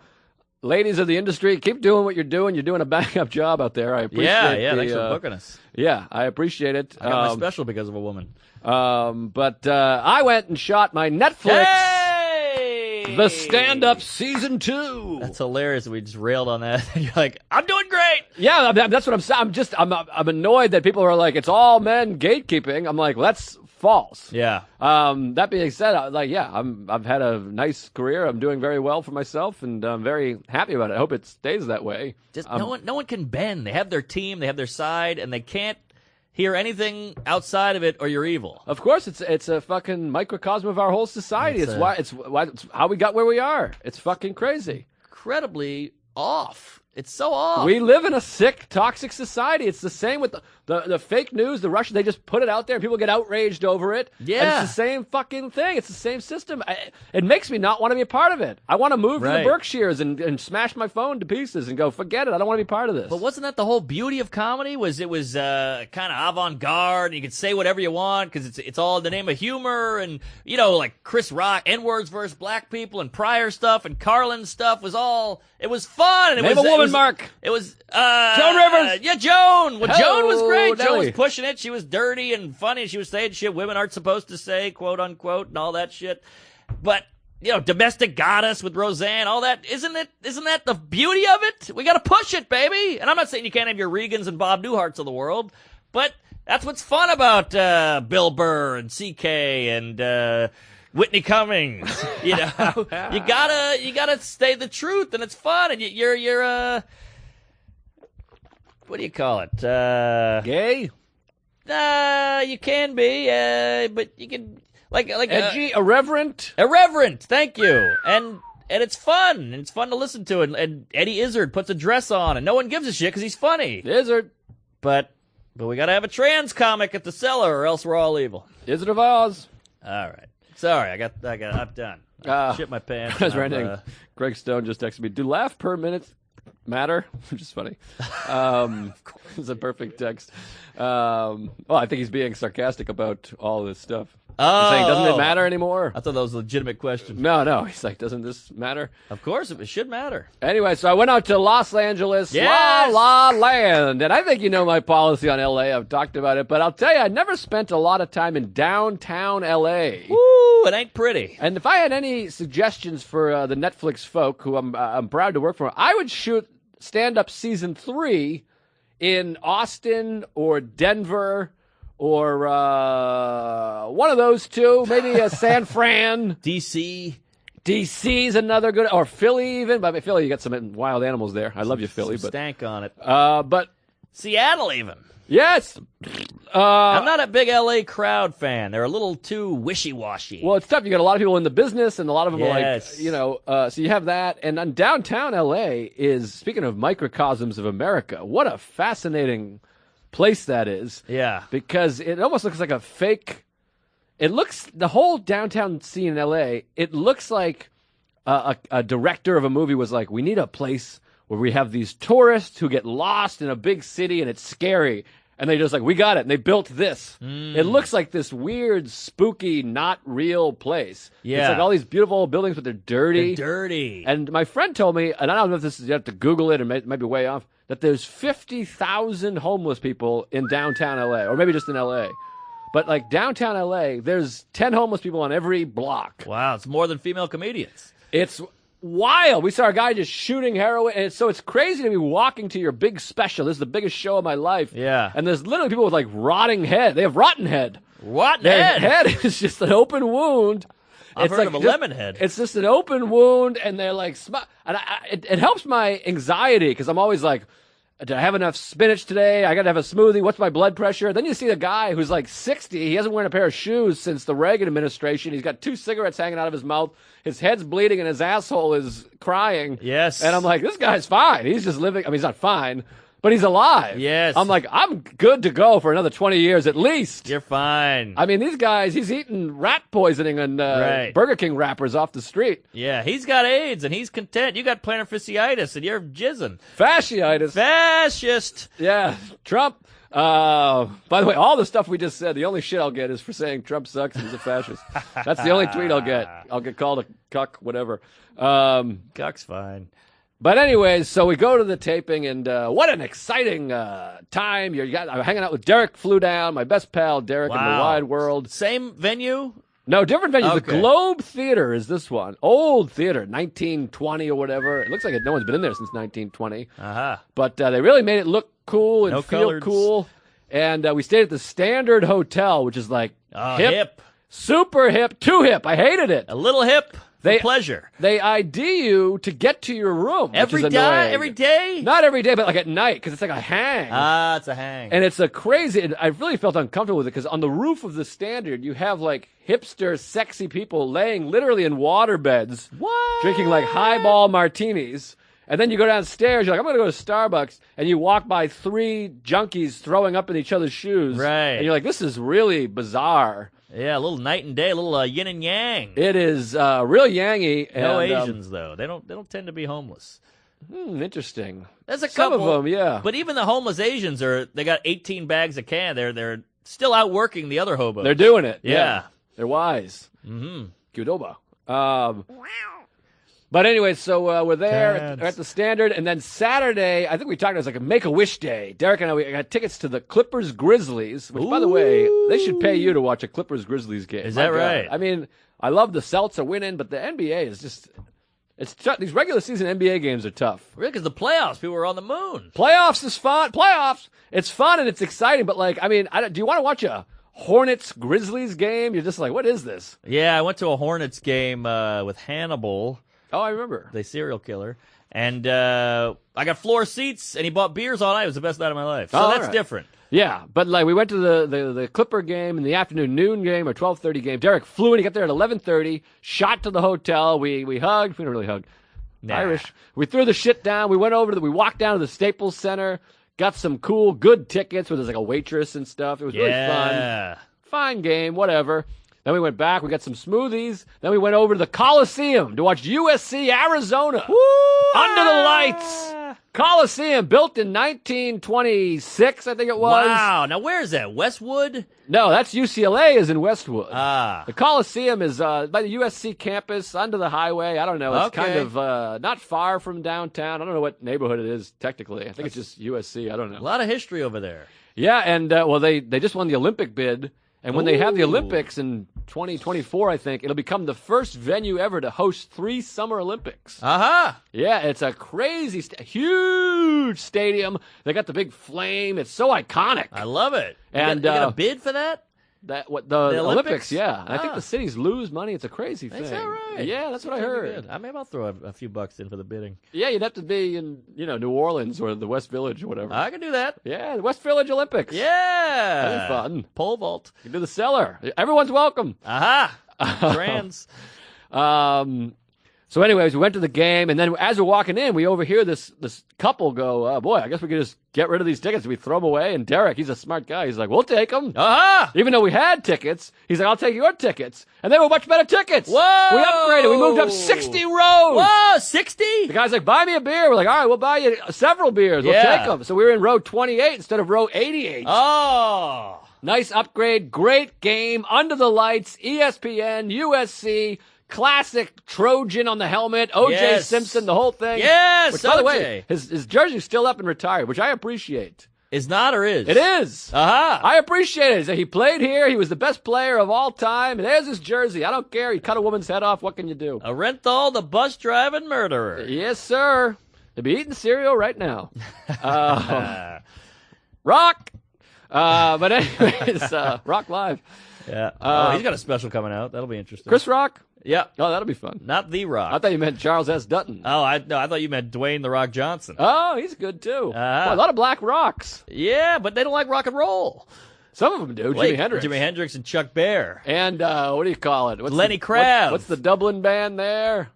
ladies of the industry, keep doing what you're doing. You're doing a bang-up job out there. I appreciate Yeah, thanks for booking us. Yeah, I appreciate it. I got my special because of a woman. But I went and shot my Netflix, Hey! The Stand-Up Season 2. That's hilarious. We just railed on that. You're like, I'm doing great. Yeah, that's what I'm saying. I'm annoyed that people are like, it's all men gatekeeping. I'm like, well, that's false. Yeah. That being said, I've had a nice career. I'm doing very well for myself, and I'm very happy about it. I hope it stays that way. Just no one can bend. They have their team, they have their side, and they can't hear anything outside of it, or you're evil. Of course, it's a fucking microcosm of our whole society. It's how we got where we are. It's fucking crazy. Incredibly off. It's so off. We live in a sick, toxic society. It's the same with the fake news, the Russian. They just put it out there, and people get outraged over it. Yeah. And it's the same fucking thing. It's the same system. It makes me not want to be a part of it. I want to move to the Berkshires and smash my phone to pieces and go, forget it. I don't want to be part of this. But wasn't that the whole beauty of comedy? It was kind of avant-garde, and you could say whatever you want because it's all in the name of humor, and like Chris Rock, N-words versus black people, and Pryor stuff, and Carlin stuff was all. It was fun. And Name a woman, Mark. It was Joan Rivers. Yeah, Joan. Well, Joan was great. Joan was Nelly. pushing it. She was dirty and funny. And she was saying shit women aren't supposed to say, quote unquote, and all that shit. But Domestic Goddess with Roseanne, all that. Isn't that the beauty of it? We got to push it, baby. And I'm not saying you can't have your Regans and Bob Newharts of the world, but that's what's fun about Bill Burr and CK and Whitney Cummings. You gotta stay the truth, and it's fun, and you're what do you call it? Gay? You can be, but you can like Edgy, irreverent. irreverent. Thank you, and it's fun, and it's fun to listen to, and Eddie Izzard puts a dress on, and no one gives a shit because he's funny. Izzard. But we gotta have a trans comic at the cellar, or else we're all evil. Izzard of Oz. All right. Sorry, I'm done. I shit my pants. I was writing. Greg Stone just texted me. Do laugh per minute matter? Which is funny. It's a perfect text. I think he's being sarcastic about all this stuff. He's saying, doesn't it matter anymore? I thought that was a legitimate question. No. He's like, doesn't this matter? Of course, it should matter. Anyway, so I went out to Los Angeles, Yes! La La Land, and I think you know my policy on L.A. I've talked about it, but I'll tell you, I never spent a lot of time in downtown L.A. Woo, it ain't pretty. And if I had any suggestions for the Netflix folk, who I'm proud to work for, I would shoot Stand Up Season 3 in Austin or Denver or one of those two, maybe San Fran. DC's another good, or Philly even. But Philly, you got some wild animals there. I love you, Philly. Some but stank on it. But Seattle even. Yes. I'm not a big L.A. crowd fan. They're a little too wishy-washy. Well, it's tough. You got a lot of people in the business, and a lot of them Yes. are like, so you have that. And then downtown L.A. is, speaking of microcosms of America, what a fascinating place that is. Yeah. Because it almost looks like a fake. The whole downtown scene in L.A., it looks like a director of a movie was like, we need a place where we have these tourists who get lost in a big city and it's scary. And they just like, we got it. And they built this. It looks like this weird, spooky, not real place. Yeah. It's like all these beautiful old buildings, but they're dirty. They're dirty. And my friend told me, and I don't know if this is, you have to Google it, or it might be way off, that there's 50,000 homeless people in downtown LA, or maybe just in LA. But like downtown LA, there's 10 homeless people on every block. Wow, it's more than female comedians. It's wild. We saw a guy just shooting heroin, and so it's crazy to be walking to your big special. This is the biggest show of my life. Yeah. And there's literally people with like rotting head. They have rotten head. Rotten Their head. head is just an open wound. I've heard like of a just- lemon head. It's just an open wound, and they're like, and it helps my anxiety because I'm always like, do I have enough spinach today? I got to have a smoothie. What's my blood pressure? Then you see the guy who's like 60. He hasn't worn a pair of shoes since the Reagan administration. He's got 2 cigarettes hanging out of his mouth. His head's bleeding and his asshole is crying. Yes. And I'm like, this guy's fine. He's just living. I mean, he's not fine, but he's alive. Yes. I'm like, I'm good to go for another 20 years at least. You're fine. I mean, these guys, he's eating rat poisoning and Right. Burger King wrappers off the street. Yeah, he's got AIDS and he's content. You got plantar fasciitis and you're jizzing. Fasciitis. Fascist. Yeah, Trump. By the way, all the stuff we just said, the only shit I'll get is for saying Trump sucks and he's a fascist. That's the only tweet I'll get. I'll get called a cuck, whatever. Cuck's fine. But anyways, so we go to the taping, and what an exciting time. I'm hanging out with Derek, flew down, my best pal, Derek, in the Wow. wide world. Same venue? No, different venue. The Okay. Globe Theater is this one. Old theater, 1920 or whatever. It looks like no one's been in there since 1920. Uh-huh. But they really made it look cool and No feel coloreds. cool. And we stayed at the Standard Hotel, which is like Hip. super hip, too hip. I hated it. A little hip for pleasure. They ID you to get to your room. Every which is day? annoying. Every day? Not every day, but like at night, because it's like a hang. Ah, it's a hang. And it's a crazy. I really felt uncomfortable with it because on the roof of the Standard, you have like hipster, sexy people laying literally in water beds, What? drinking like highball martinis. And then you go downstairs. You're like, I'm going to go to Starbucks, and you walk by 3 junkies throwing up in each other's shoes. Right. And you're like, this is really bizarre. Yeah, a little night and day, a little yin and yang. It is real yangy. No and, Asians though. They don't tend to be homeless. Interesting. There's a Some couple of them, yeah. But even the homeless Asians they got 18 bags of can. They're still outworking the other hobos. They're doing it. Yeah. They're wise. Mm-hmm. Qdoba. But anyway, so we're there at the Standard, and then Saturday, I think we talked, it was like a Make-A-Wish Day. Derek and I, we got tickets to the Clippers-Grizzlies, which, by the way, they should pay you to watch a Clippers-Grizzlies game. Is My that God. right? I mean, I love the Celts are winning, but the NBA is just, it's tough. These regular season NBA games are tough. Really, because the playoffs, people were on the moon. Playoffs is fun. Playoffs, it's fun and it's exciting, but like, I mean, do you want to watch a Hornets-Grizzlies game? You're just like, what is this? Yeah, I went to a Hornets game with Hannibal, Oh, I remember. the serial killer, and I got floor seats, and he bought beers all night. It was the best night of my life. So Oh, that's all right. different. Yeah, but like we went to the Clipper game in the afternoon, noon game or 12:30 game. Derek flew in. He got there at 11:30. Shot to the hotel. We hugged. We didn't really hug. Nah. Irish. We threw the shit down. We went over we walked down to the Staples Center. Got some cool, good tickets where there's like a waitress and stuff. It was really fun. Yeah. Fine game, whatever. Then we went back. We got some smoothies. Then we went over to the Coliseum to watch USC Arizona. Under the lights. Coliseum, built in 1926, I think it was. Wow. Now, where is that? Westwood? No, that's UCLA is in Westwood. Ah. The Coliseum is by the USC campus, under the highway. I don't know. It's Okay. kind of not far from downtown. I don't know what neighborhood it is technically. I think it's just USC. I don't A know. lot of history over there. Yeah, and well, they just won the Olympic bid. And when they have the Ooh. Olympics in 2024, I think, it'll become the first venue ever to host 3 Summer Olympics. Aha. Yeah, it's a crazy, huge stadium. They got the big flame. It's so iconic. I love it. And, you got a bid for that? The Olympics? Yeah. And I think Ah. the cities lose money. It's a crazy thing. Is that right? Yeah, that's what I heard. Maybe I'll throw a few bucks in for the bidding. Yeah, you'd have to be in, New Orleans or the West Village or whatever. I can do that. Yeah, the West Village Olympics. Yeah. That'd be fun. Pole vault. You can do the cellar. Everyone's welcome. Aha. Trans. So anyways, we went to the game, and then as we're walking in, we overhear this couple go, oh, boy, I guess we could just get rid of these tickets. We throw them away, and Derek, he's a smart guy. He's like, we'll take them. Aha. Even though we had tickets, he's like, I'll take your tickets. And they were much better tickets. Whoa. We upgraded. We moved up 60 rows. Whoa, 60? The guy's like, buy me a beer. We're like, all right, we'll buy you several beers. We'll Yeah. take them. So we were in row 28 instead of row 88. Oh. Nice upgrade. Great game. Under the lights. ESPN, USC. Classic Trojan on the helmet. O.J. Yes. Simpson, the whole thing. Yes, Which, by the way, O.J.. his jersey's still up and retired, which I appreciate. Is not or is? It is. Aha. I appreciate it. He played here. He was the best player of all time. And there's his jersey. I don't care. He cut a woman's head off. What can you do? Arenthal, the bus driving murderer. Yes, sir. He'll be eating cereal right now. Rock. But anyways, Rock Live. Yeah. He's got a special coming out. That'll be interesting. Chris Rock? Yeah. Oh, that'll be fun. Not The Rock. I thought you meant Charles S. Dutton. I thought you meant Dwayne The Rock Johnson. Oh, he's good too. Boy, a lot of black rocks. Yeah, but they don't like rock and roll. Some of them do. Jimi Hendrix. Jimi Hendrix and Chuck Berry. And what do you call it? Lenny Kravitz. What's the Dublin band there?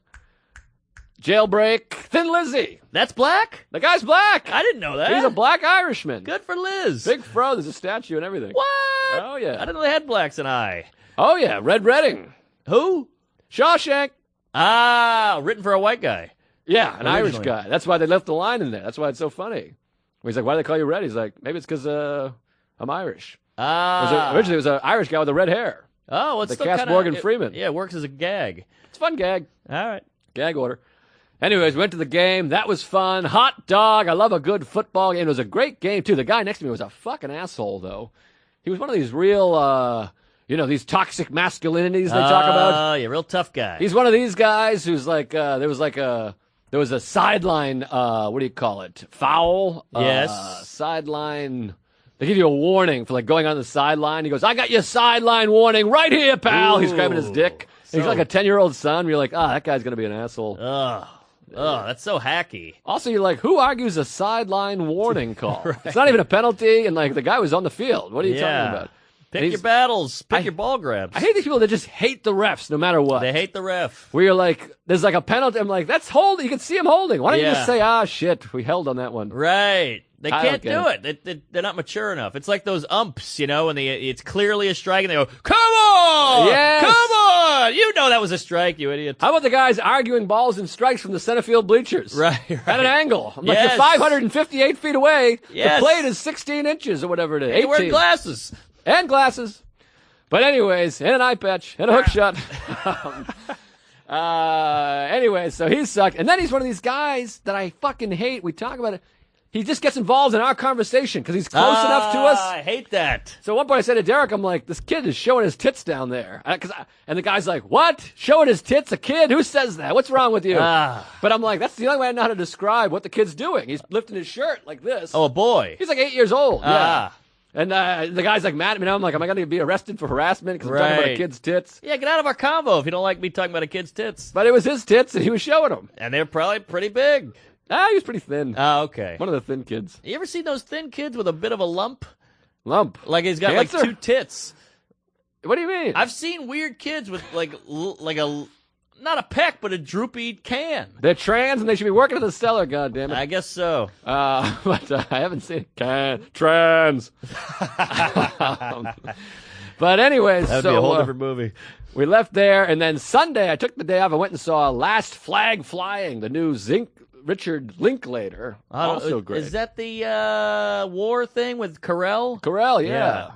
Jailbreak. Thin Lizzy. That's black? The guy's black. I didn't know that. He's a black Irishman. Good for Liz. Big fro. There's a statue and everything. What? Oh, yeah. I didn't know they had blacks in eye. Oh, yeah. Red Redding. Who? Shawshank. Written for a white guy. Yeah, an Irish Originally. guy. That's why they left the line in there. That's why it's so funny. He's like, why do they call you Red? He's like, maybe it's because I'm Irish. Originally, it was an Irish guy with the red hair. Oh, well, it's They still cast kinda, Morgan Freeman. Yeah, it works as a gag. It's a fun gag. All right. Gag order. Anyways, we went to the game. That was fun. Hot dog. I love a good football game. It was a great game, too. The guy next to me was a fucking asshole, though. He was one of these real, these toxic masculinities they talk about. Oh, yeah, real tough guy. He's one of these guys who's like, there was a sideline, what do you call it? Foul? Yes. Sideline. They give you a warning for like going on the sideline. He goes, I got your sideline warning right here, pal. He's grabbing his dick. He's like a 10-year-old son. You're like, that guy's going to be an asshole. That's so hacky. Also, you're like, who argues a sideline warning call? Right. It's not even a penalty, and like the guy was on the field. What are you talking about? Pick your battles. Pick your ball grabs. I hate these people that just hate the refs no matter what. They hate the ref. Where you're like, there's like a penalty. I'm like, that's holding. You can see him holding. Why don't you just say, shit, we held on that one. Right. They I can't don't do it. They're not mature enough. It's like those umps, and it's clearly a strike, and they go, come on! Yes. Come on! You know that was a strike, you idiot. How about the guys arguing balls and strikes from the center field bleachers? Right. At an angle. I'm like, Yes. you're 558 feet away. Yes. The plate is 16 inches or whatever it is. They wear 18. glasses. And glasses. But anyways, and an eye patch, and a hook shot. Anyways, so he sucked. And then he's one of these guys that I fucking hate. We talk about it. He just gets involved in our conversation because he's close enough to us. I hate that. So at one point I said to Derek, I'm like, this kid is showing his tits down there. And the guy's like, what? Showing his tits? A kid? Who says that? What's wrong with you? But I'm like, that's the only way I know how to describe what the kid's doing. He's lifting his shirt like this. Oh, a boy. He's like 8 years old. Yeah. And the guy's like mad at me now. I'm like, am I going to be arrested for harassment because I'm talking about a kid's tits? Yeah, get out of our convo if you don't like me talking about a kid's tits. But it was his tits, and he was showing them. And they're probably pretty big. He was pretty thin. Oh, okay. One of the thin kids. You ever seen those thin kids with a bit of a lump? Lump? Like he's got Cancer? like 2 tits. What do you mean? I've seen weird kids with like a, not a peck, but a droopy can. They're trans, and they should be working at the cellar, goddammit. I guess so. But I haven't seen trans. But anyways, That'd be a whole different movie. We left there, and then Sunday I took the day off. I went and saw Last Flag Flying, the new Richard Linklater. Also great. Is that the war thing with Carell? Carell, yeah.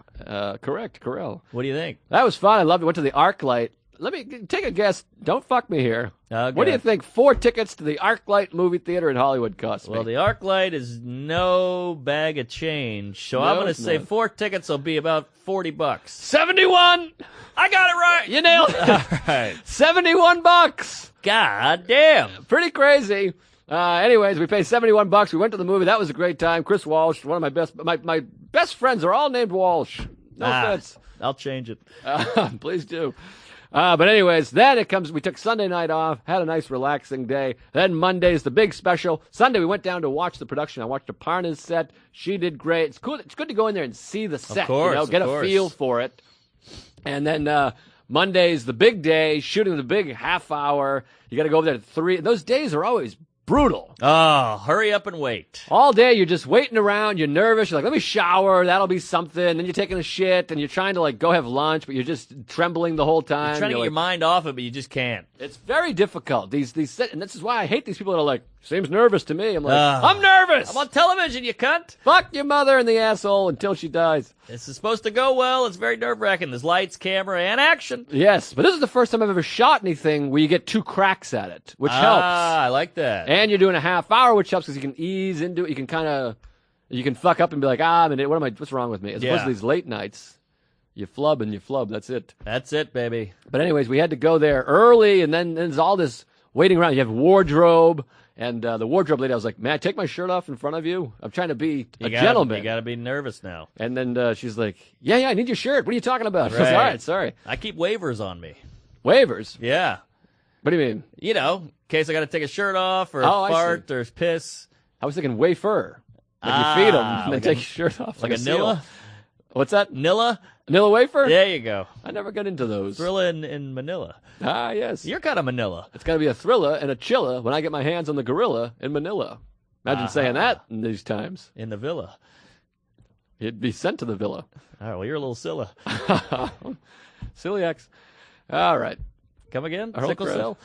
Correct, Carell. What do you think? That was fun. I loved it. Went to the ArcLight. Let me take a guess. Don't fuck me here. Okay. What do you think 4 tickets to the ArcLight movie theater in Hollywood cost me? Well, the ArcLight is no bag of change, so No, I'm going to it's say not. 4 tickets will be about $40. 71. I got it right. You nailed it. All right. $71. God damn. Pretty crazy. Anyways, we paid $71. We went to the movie. That was a great time. Chris Walsh, one of my best friends are all named Walsh. No offense. I'll change it. Please do. But anyways, then it comes. We took Sunday night off, had a nice relaxing day. Then Monday's the big special. Sunday we went down to watch the production. I watched Aparna's set. She did great. It's cool. It's good to go in there and see the set. Of course, get a feel for it. And then Monday's the big day, shooting the big half hour. You got to go over there at 3. Those days are always brutal. Oh, hurry up and wait. All day you're just waiting around, you're nervous, you're like, let me shower, that'll be something. Then you're taking a shit and you're trying to like go have lunch, but you're just trembling the whole time. You're trying to get your mind off it, but you just can't. It's very difficult. These and this is why I hate these people that are like, seems nervous to me. I'm like, I'm nervous. I'm on television, you cunt. Fuck your mother in the asshole until she dies. This is supposed to go well. It's very nerve-wracking. There's lights, camera, and action. Yes, but this is the first time I've ever shot anything where you get 2 cracks at it, which helps. I like that. And you're doing a half hour, which helps because you can ease into it. You can you can fuck up and be like, what's wrong with me? As opposed to these late nights, you flub and you flub. That's it. That's it, baby. But anyways, we had to go there early, and then there's all this waiting around. You have wardrobe, and the wardrobe lady, I was like, may I take my shirt off in front of you? I'm trying to be a gentleman. You got to be nervous now. And then she's like, yeah, I need your shirt. What are you talking about? Right. I was like, all right, sorry. I keep waivers on me. Waivers? Yeah. What do you mean? You know, in case I got to take a shirt off or fart or piss. I was thinking wafer. Like you feed them and then like take your shirt off. Like a seal. Nilla? What's that? Nilla? Nilla wafer? There you go. I never got into those. Thrilla in Manila. Ah, yes. You're kind of Manila. It's got to be a thriller and a chilla when I get my hands on the gorilla in Manila. Imagine saying that in these times. In the villa. He'd be sent to the villa. All right, well, you're a little Scylla. Celiacs. All right. Come again? Our whole Sickle cell?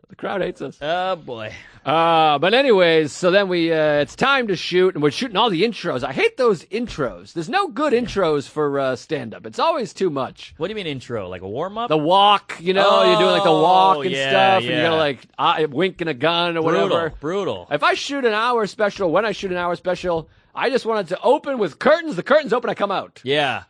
The crowd hates us. Oh, boy. But anyways, so then it's time to shoot, and we're shooting all the intros. I hate those intros. There's no good intros for stand-up. It's always too much. What do you mean intro? Like a warm-up? The walk, you're doing like the walk and stuff, and you're yeah. going to like wink in a gun or whatever. Brutal. If I shoot an hour special, when I shoot an hour special, I just want it to open with curtains. The curtains open, I come out. Yeah.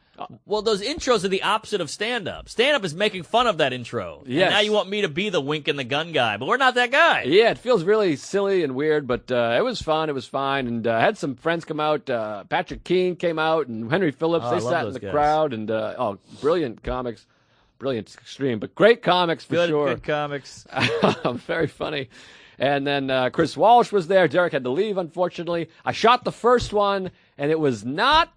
Well, those intros are the opposite of stand-up. Stand-up is making fun of that intro. Yes. And now you want me to be the wink and the gun guy, but we're not that guy. Yeah, it feels really silly and weird, but it was fun. It was fine. And I had some friends come out. Patrick Keane came out, and Henry Phillips. They sat in the crowd. And, brilliant comics. Brilliant extreme, but great comics for sure. Good comics. Very funny. And then Chris Walsh was there. Derek had to leave, unfortunately. I shot the first one, and it was not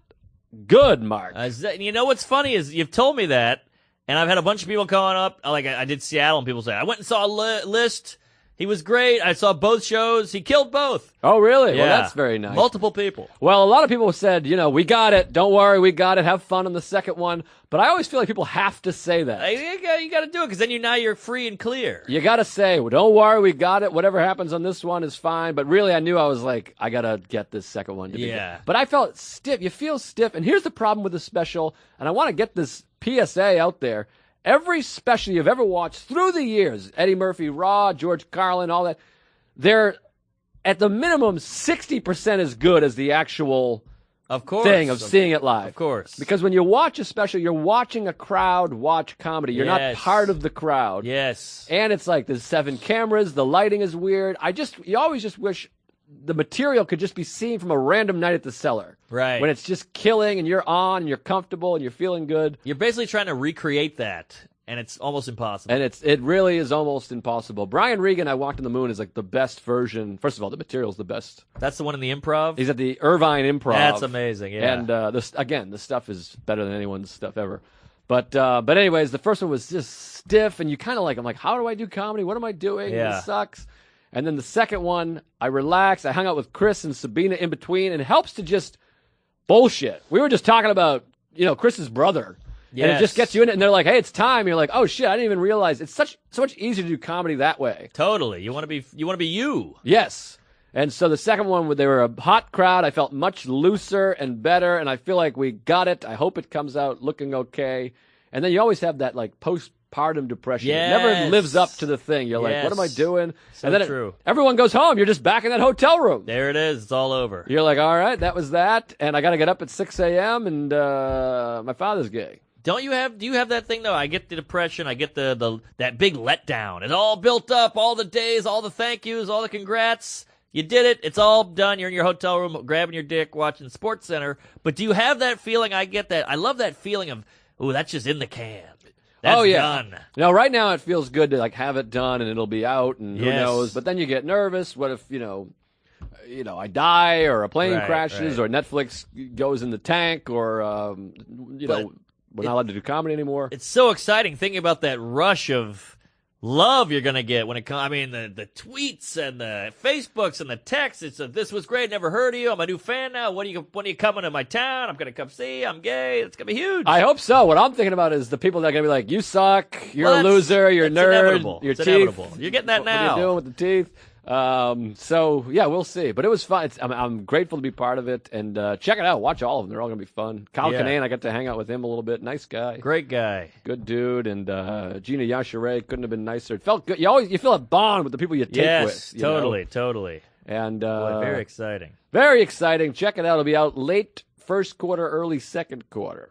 good, Mark. You know what's funny is you've told me that, and I've had a bunch of people calling up. Like I did Seattle, and people say, I went and saw a list. He was great. I saw both shows. He killed both. Oh, really? Yeah. Well, that's very nice. Multiple people. Well, a lot of people said, we got it. Don't worry, we got it. Have fun on the second one. But I always feel like people have to say that. You got to do it, because then now you're free and clear. You got to say, well, don't worry, we got it. Whatever happens on this one is fine. But really, I knew I was like, I got to get this second one to be good. But I felt stiff. You feel stiff. And here's the problem with the special, and I want to get this PSA out there. Every special you've ever watched through the years, Eddie Murphy, Raw, George Carlin, all that, they're at the minimum 60% as good as the actual thing of seeing it live. Of course. Because when you watch a special, you're watching a crowd watch comedy. You're not part of the crowd. Yes. And it's like there's 7 cameras, the lighting is weird. You always just wish the material could just be seen from a random night at the Cellar. Right. When it's just killing and you're on and you're comfortable and you're feeling good. You're basically trying to recreate that, and it's almost impossible. And it really is almost impossible. Brian Regan, I Walked on the Moon, is like the best version. First of all, the material's the best. That's the one in the Improv? He's at the Irvine Improv. That's amazing, yeah. And the stuff is better than anyone's stuff ever. But anyways, the first one was just stiff, and you kind of I'm like, how do I do comedy? What am I doing? Yeah. This sucks. And then the second one, I relaxed. I hung out with Chris and Sabina in between, and it helps to just bullshit. We were just talking about, Chris's brother. Yes. And it just gets you in it, and they're like, hey, it's time. You're like, oh, shit, I didn't even realize. It's so much easier to do comedy that way. Totally. You want to be you. Yes. And so the second one, they were a hot crowd. I felt much looser and better, and I feel like we got it. I hope it comes out looking okay. And then you always have that, postpartum depression. Yes. It never lives up to the thing. You're like, what am I doing? So and then true. Everyone goes home. You're just back in that hotel room. There it is. It's all over. You're like, all right, that was that. And I got to get up at 6 a.m., and my father's gay. Do you have that thing though? I get the depression, I get that big letdown. It's all built up, all the days, all the thank yous, all the congrats. You did it. It's all done. You're in your hotel room grabbing your dick, watching SportsCenter. But do you have that feeling? I get that. I love that feeling of ooh, that's just in the can. That's oh yeah. done. Now, right now it feels good to like have it done and it'll be out and who Yes. knows. But then you get nervous. What if I die or a plane Right, crashes right. or Netflix goes in the tank or we're not allowed to do comedy anymore. It's so exciting thinking about that rush of love you're gonna get when it comes. I mean, the tweets and the Facebooks and the texts. It's this was great. Never heard of you. I'm a new fan now. When are you coming to my town? I'm gonna come see. I'm gay. It's gonna be huge. I hope so. What I'm thinking about is the people that are gonna be like, "You suck. You're Well, a loser. You're a that's nerd. inevitable. Your It's teeth. inevitable. You're getting that What are now. you doing with the teeth?" So yeah, we'll see. But it was fun. I'm grateful to be part of it and check it out. Watch all of them. They're all gonna be fun. Kyle Yeah. Kinane, I got to hang out with him a little bit. Nice guy. Great guy. Good dude, and Gina Yashere couldn't have been nicer. It felt good. You feel a bond with the people you take Yes, with. you know? totally. And Boy, very exciting. very exciting. Check it out. It'll be out late first quarter, early second quarter.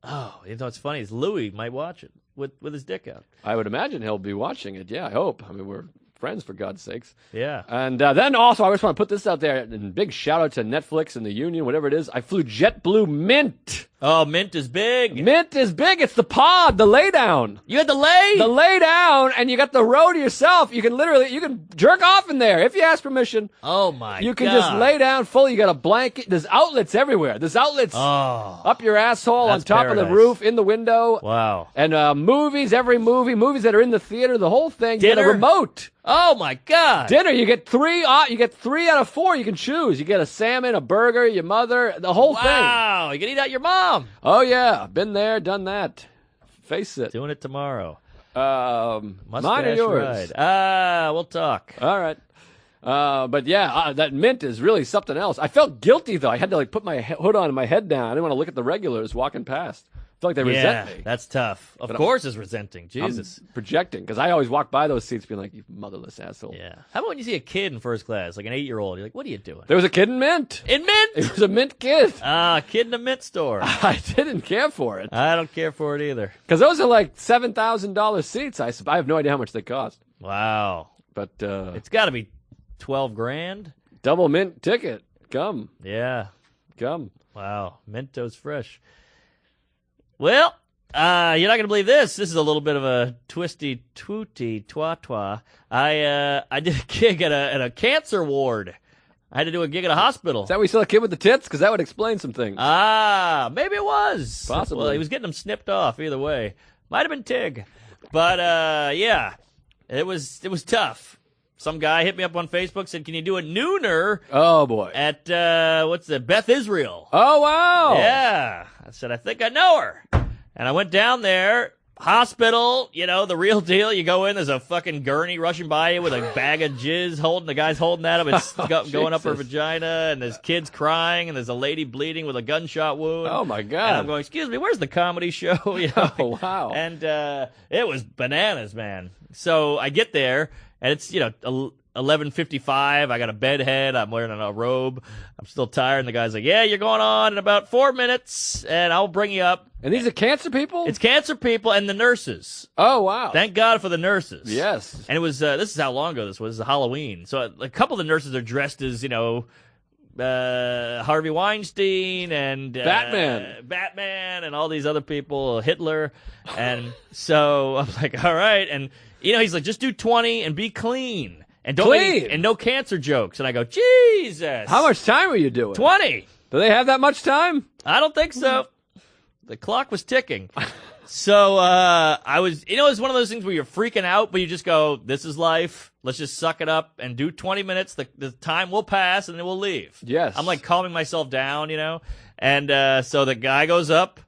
Oh, you know what's funny is Louis might watch it with his dick out. I would imagine he'll be watching it. Yeah, I hope. I mean, we're friends for God's sakes. Yeah. And then also, I just want to put this out there. And big shout out to Netflix and the Union, whatever it is. I flew JetBlue Mint. Oh, Mint is big. Mint is big. It's the pod, the lay down. You had the lay? The lay down, and you got the row to yourself. You can jerk off in there if you ask permission. Oh my You can God. just lay down fully. You got a blanket. There's outlets everywhere. There's outlets Oh. up your asshole, on That's top of paradise. the roof, in the window. Wow. And movies, movies that are in the theater, the whole thing. You get a Dinner? remote. Oh my God. Dinner, you get three. You get 3 out of 4. You can choose. You get a salmon, a burger, your mother, the whole thing. Wow. You can eat out your mom. Oh yeah, been there, done that. Face it. Doing it tomorrow. Mine or Mustache yours? ride. We'll talk. All right. But yeah, that Mint is really something else. I felt guilty though. I had to like put my hood on and my head down. I didn't want to look at the regulars walking past. I feel like they Yeah, resent me. that's tough. Of But course it's resenting. I'm Jesus. projecting because I always walk by those seats being like, "You motherless asshole." Yeah. How about when you see a kid in first class, like an 8-year-old? You're like, what are you doing? There was a kid in Mint. In Mint? It was a Mint kid. Kid in a Mint store. I didn't care for it I don't care for it either. because those are like $7,000 seats. I have no idea how much they cost, Wow. but It's got to be 12 grand. double Mint ticket. Come. Yeah. Wow. Mentos fresh. Well, you're not going to believe this. This is a little bit of a twisty twooty twa. I did a gig at a cancer ward. I had to do a gig at a hospital. Is that where you saw the kid with the tits? Because that would explain some things. Maybe it was. Possibly. Well, he was getting them snipped off either way. Might have been Tig. But, yeah, it was tough. Some guy hit me up on Facebook, said, can you do a nooner Oh boy. at, Beth Israel? Oh wow. Yeah. I said, I think I know her. And I went down there, hospital, the real deal. You go in, there's a fucking gurney rushing by you with a bag of jizz the guy's holding that up. It's going up her Jesus. vagina, and there's kids crying, and there's a lady bleeding with a gunshot wound. Oh my And God. I'm going, excuse me, where's the comedy show? Oh wow. And it was bananas, man. So I get there, and it's, 11:55. I got a bed head. I'm wearing a robe. I'm still tired. And the guy's like, yeah, you're going on in about 4 minutes, and I'll bring you up. And these are cancer people? It's cancer people and the nurses. Oh wow. Thank God for the nurses. Yes. And it was, this is how long ago this was. This is Halloween. So a couple of the nurses are dressed as, Harvey Weinstein and Batman and all these other people, Hitler. And so I'm like, all right. And, he's like, just do 20 and be clean. And don't Clean? and no cancer jokes. And I go, Jesus. How much time were you doing? 20. Do they have that much time? I don't think so. The clock was ticking. So I was, it's one of those things where you're freaking out, but you just go, this is life. Let's just suck it up and do 20 minutes. The time will pass and then we'll leave. Yes. I'm like calming myself down, And so the guy goes up,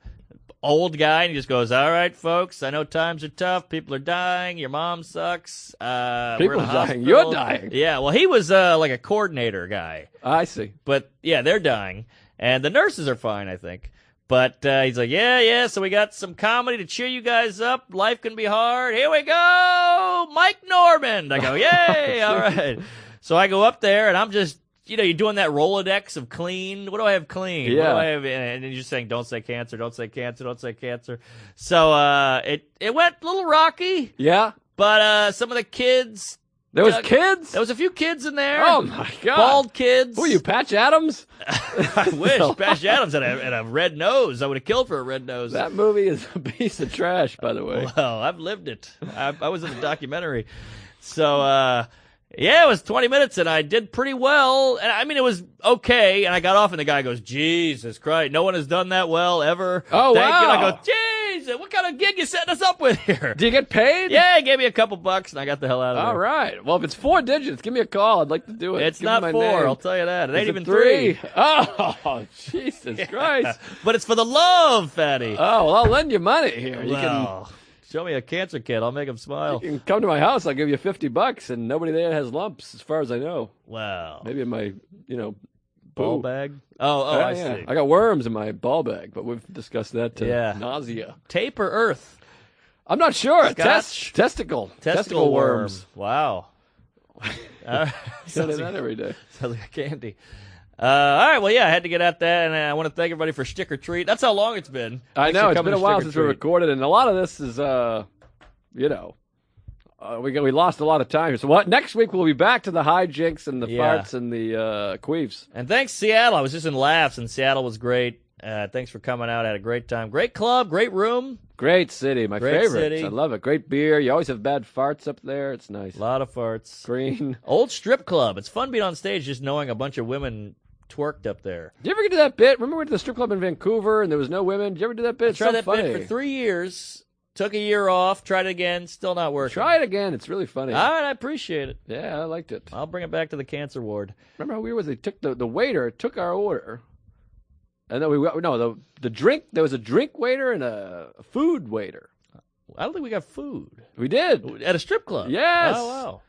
old guy, and he just goes, all right, folks, I know times are tough. People are dying. Your mom sucks. People we're in are the dying. hospital." You're dying. Yeah, well, he was like a coordinator guy. I see. But, yeah, they're dying. And the nurses are fine, I think. But he's like, yeah, so we got some comedy to cheer you guys up. Life can be hard. Here we go, Mike Normand. I go, yay, all right. So I go up there, and I'm just, you're doing that Rolodex of clean. What do I have clean? Yeah. What do I have? And you're just saying, don't say cancer, don't say cancer, don't say cancer. So it went a little rocky. Yeah. But some of the kids There was kids? There was a few kids in there. Oh, my God. Bald kids. Who are you, Patch Adams? I wish. Patch Adams had a red nose. I would have killed for a red nose. That movie is a piece of trash, by the way. Well, I've lived it. I was in the documentary. So, yeah, it was 20 minutes, and I did pretty well. And I mean, it was okay. And I got off, and the guy goes, Jesus Christ, no one has done that well ever. Oh, Thank you. wow. And I go, Jesus, what kind of gig you setting us up with here? Do you get paid? Yeah, he gave me a couple bucks, and I got the hell out of there. All right. Well, if it's 4 digits, give me a call. I'd like to do it. It's Give me not my 4, name. I'll tell you that. It ain't Is even it 3. Oh, Jesus Christ. But it's for the love, fatty. Oh, well, I'll lend you money here. Well, show me a cancer kid. I'll make him smile. You can come to my house. I'll give you $50, and nobody there has lumps, as far as I know. Wow. Maybe in my, Ball poo. bag? Oh, Yeah, I yeah. see. I got worms in my ball bag, but we've discussed that to Yeah. nausea. Tape or earth? I'm not sure. Scotch? Testicle Testicle worms. Wow. Don't do that every day. Sounds like a candy. All right, well, yeah, I had to get at that, and I want to thank everybody for Stick or Treat. That's how long it's been. I Thanks know for it's coming been a to while Stick or since we Treat. recorded, and a lot of this is, we lost a lot of time here. So what? Next week we'll be back to the hijinks and the Yeah. farts and the queefs. And thanks, Seattle. I was just in Laughs, and Seattle was great. Thanks for coming out. I had a great time. Great club, great room. Great city, my Great favorite. city. I love it. Great beer. You always have bad farts up there. It's nice. A lot of farts. Green. Old strip club. It's fun being on stage just knowing a bunch of women twerked up there. Did you ever get to that bit? Remember we went to the strip club in Vancouver and there was no women? Did you ever do that bit? It's Tried so that funny. bit for 3 years. Took a year off. Tried it again. Still not working. Try it again. It's really funny. All right, I appreciate it. Yeah, I liked it. I'll bring it back to the cancer ward. Remember how weird was it? Took the waiter took our order, and then the drink. There was a drink waiter and a food waiter. I don't think we got food We did. at a strip club. Yes. Oh wow.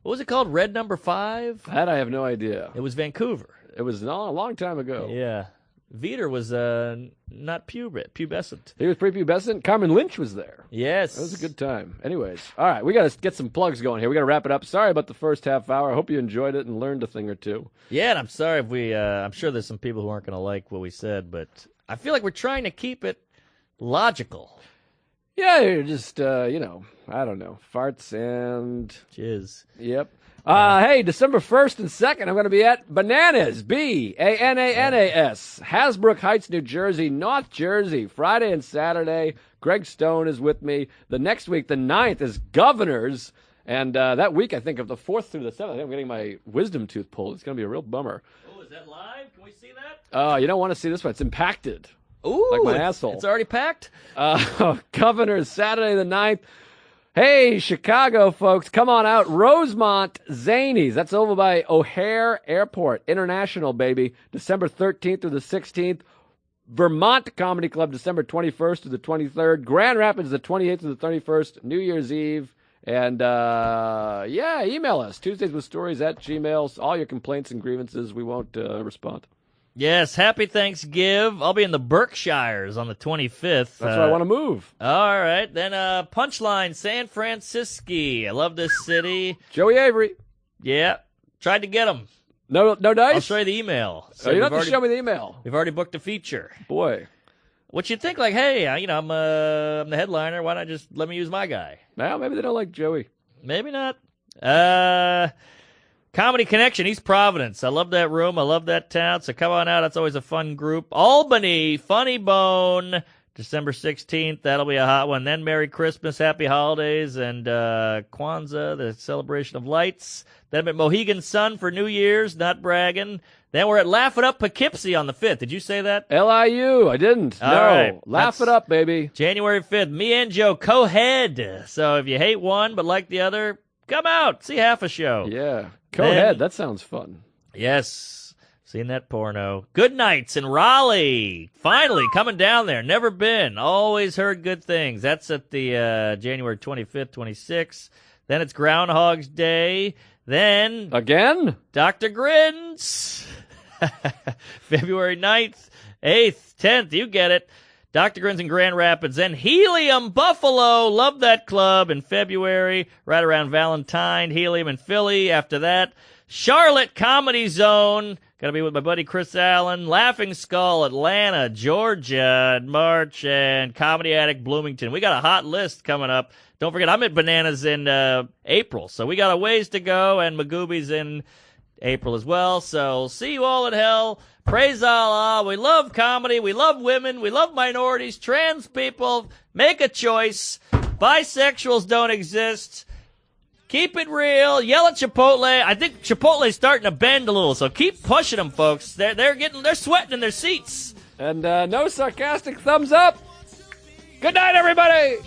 What was it called? Red Number 5. That I have no idea. It was Vancouver. It was a long time ago. Yeah. Veter was not pubescent. He was prepubescent. Carmen Lynch was there. Yes. It was a good time. Anyways, all right, we got to get some plugs going here. We got to wrap it up. Sorry about the first half hour. I hope you enjoyed it and learned a thing or two. Yeah, and I'm sorry if we. I'm sure there's some people who aren't going to like what we said, but I feel like we're trying to keep it logical. Yeah, you're just I don't know, farts and Jizz. yep. Hey, December 1st and 2nd, I'm going to be at Bananas, Bananas, Hasbrook Heights, New Jersey, North Jersey, Friday and Saturday. Greg Stone is with me. The next week, the 9th, is Governors. And that week, I think, of the 4th through the 7th, I think I'm getting my wisdom tooth pulled. It's going to be a real bummer. Oh, is that live? Can we see that? You don't want to see this one. It's impacted. Ooh, Like my asshole. It's already packed. Governors, Saturday the 9th. Hey, Chicago folks, come on out. Rosemont Zanies. That's over by O'Hare Airport. International, baby. December 13th through the 16th. Vermont Comedy Club, December 21st to the 23rd. Grand Rapids, the 28th to the 31st. New Year's Eve. And, email us. tuesgayswithstories@gmail. All your complaints and grievances. We won't respond. Yes, happy Thanksgiving. I'll be in the Berkshires on the 25th. That's why I want to move. All right. Then Punchline, San Francisco. I love this city. Joey Avery. Yeah. Tried to get them. No dice? I'll show you the email. So you we've don't have to already- show me the email. We've already booked a feature. Boy. What you think? Like, hey, I'm the headliner. Why not just let me use my guy? Well, maybe they don't like Joey. Maybe not. Comedy Connection, East Providence. I love that room. I love that town. So come on out. That's always a fun group. Albany, Funny Bone, December 16th. That'll be a hot one. Then Merry Christmas, Happy Holidays, and Kwanzaa, the celebration of lights. Then I'm at Mohegan Sun for New Year's, not bragging. Then we're at Laugh It Up Poughkeepsie on the 5th. Did you say that? LIU. I didn't. All no. right. Laugh That's- it up, baby. January 5th. Me and Joe co-head. So if you hate one but like the other, come out. See half a show. Yeah. Co-head. That sounds fun. Yes. Seen that porno. Good Nights in Raleigh. Finally coming down there. Never been. Always heard good things. That's at the January 25th, 26th. Then it's Groundhog's Day. Then Again? Dr. Grins. February 9th, 8th, 10th. You get it. Dr. Grins in Grand Rapids. Then Helium Buffalo. Love that club in February. Right around Valentine. Helium in Philly. After that, Charlotte Comedy Zone. Going to be with my buddy Chris Allen. Laughing Skull, Atlanta, Georgia in March. And Comedy Attic, Bloomington. We got a hot list coming up. Don't forget, I'm at Bananas in April, so we got a ways to go, and Magooby's in April as well. So see you all in hell. Praise Allah. We love comedy. We love women. We love minorities, trans people. Make a choice. Bisexuals don't exist. Keep it real. Yell at Chipotle. I think Chipotle's starting to bend a little, so keep pushing them, folks. They're sweating in their seats. And no sarcastic thumbs up. Good night, everybody.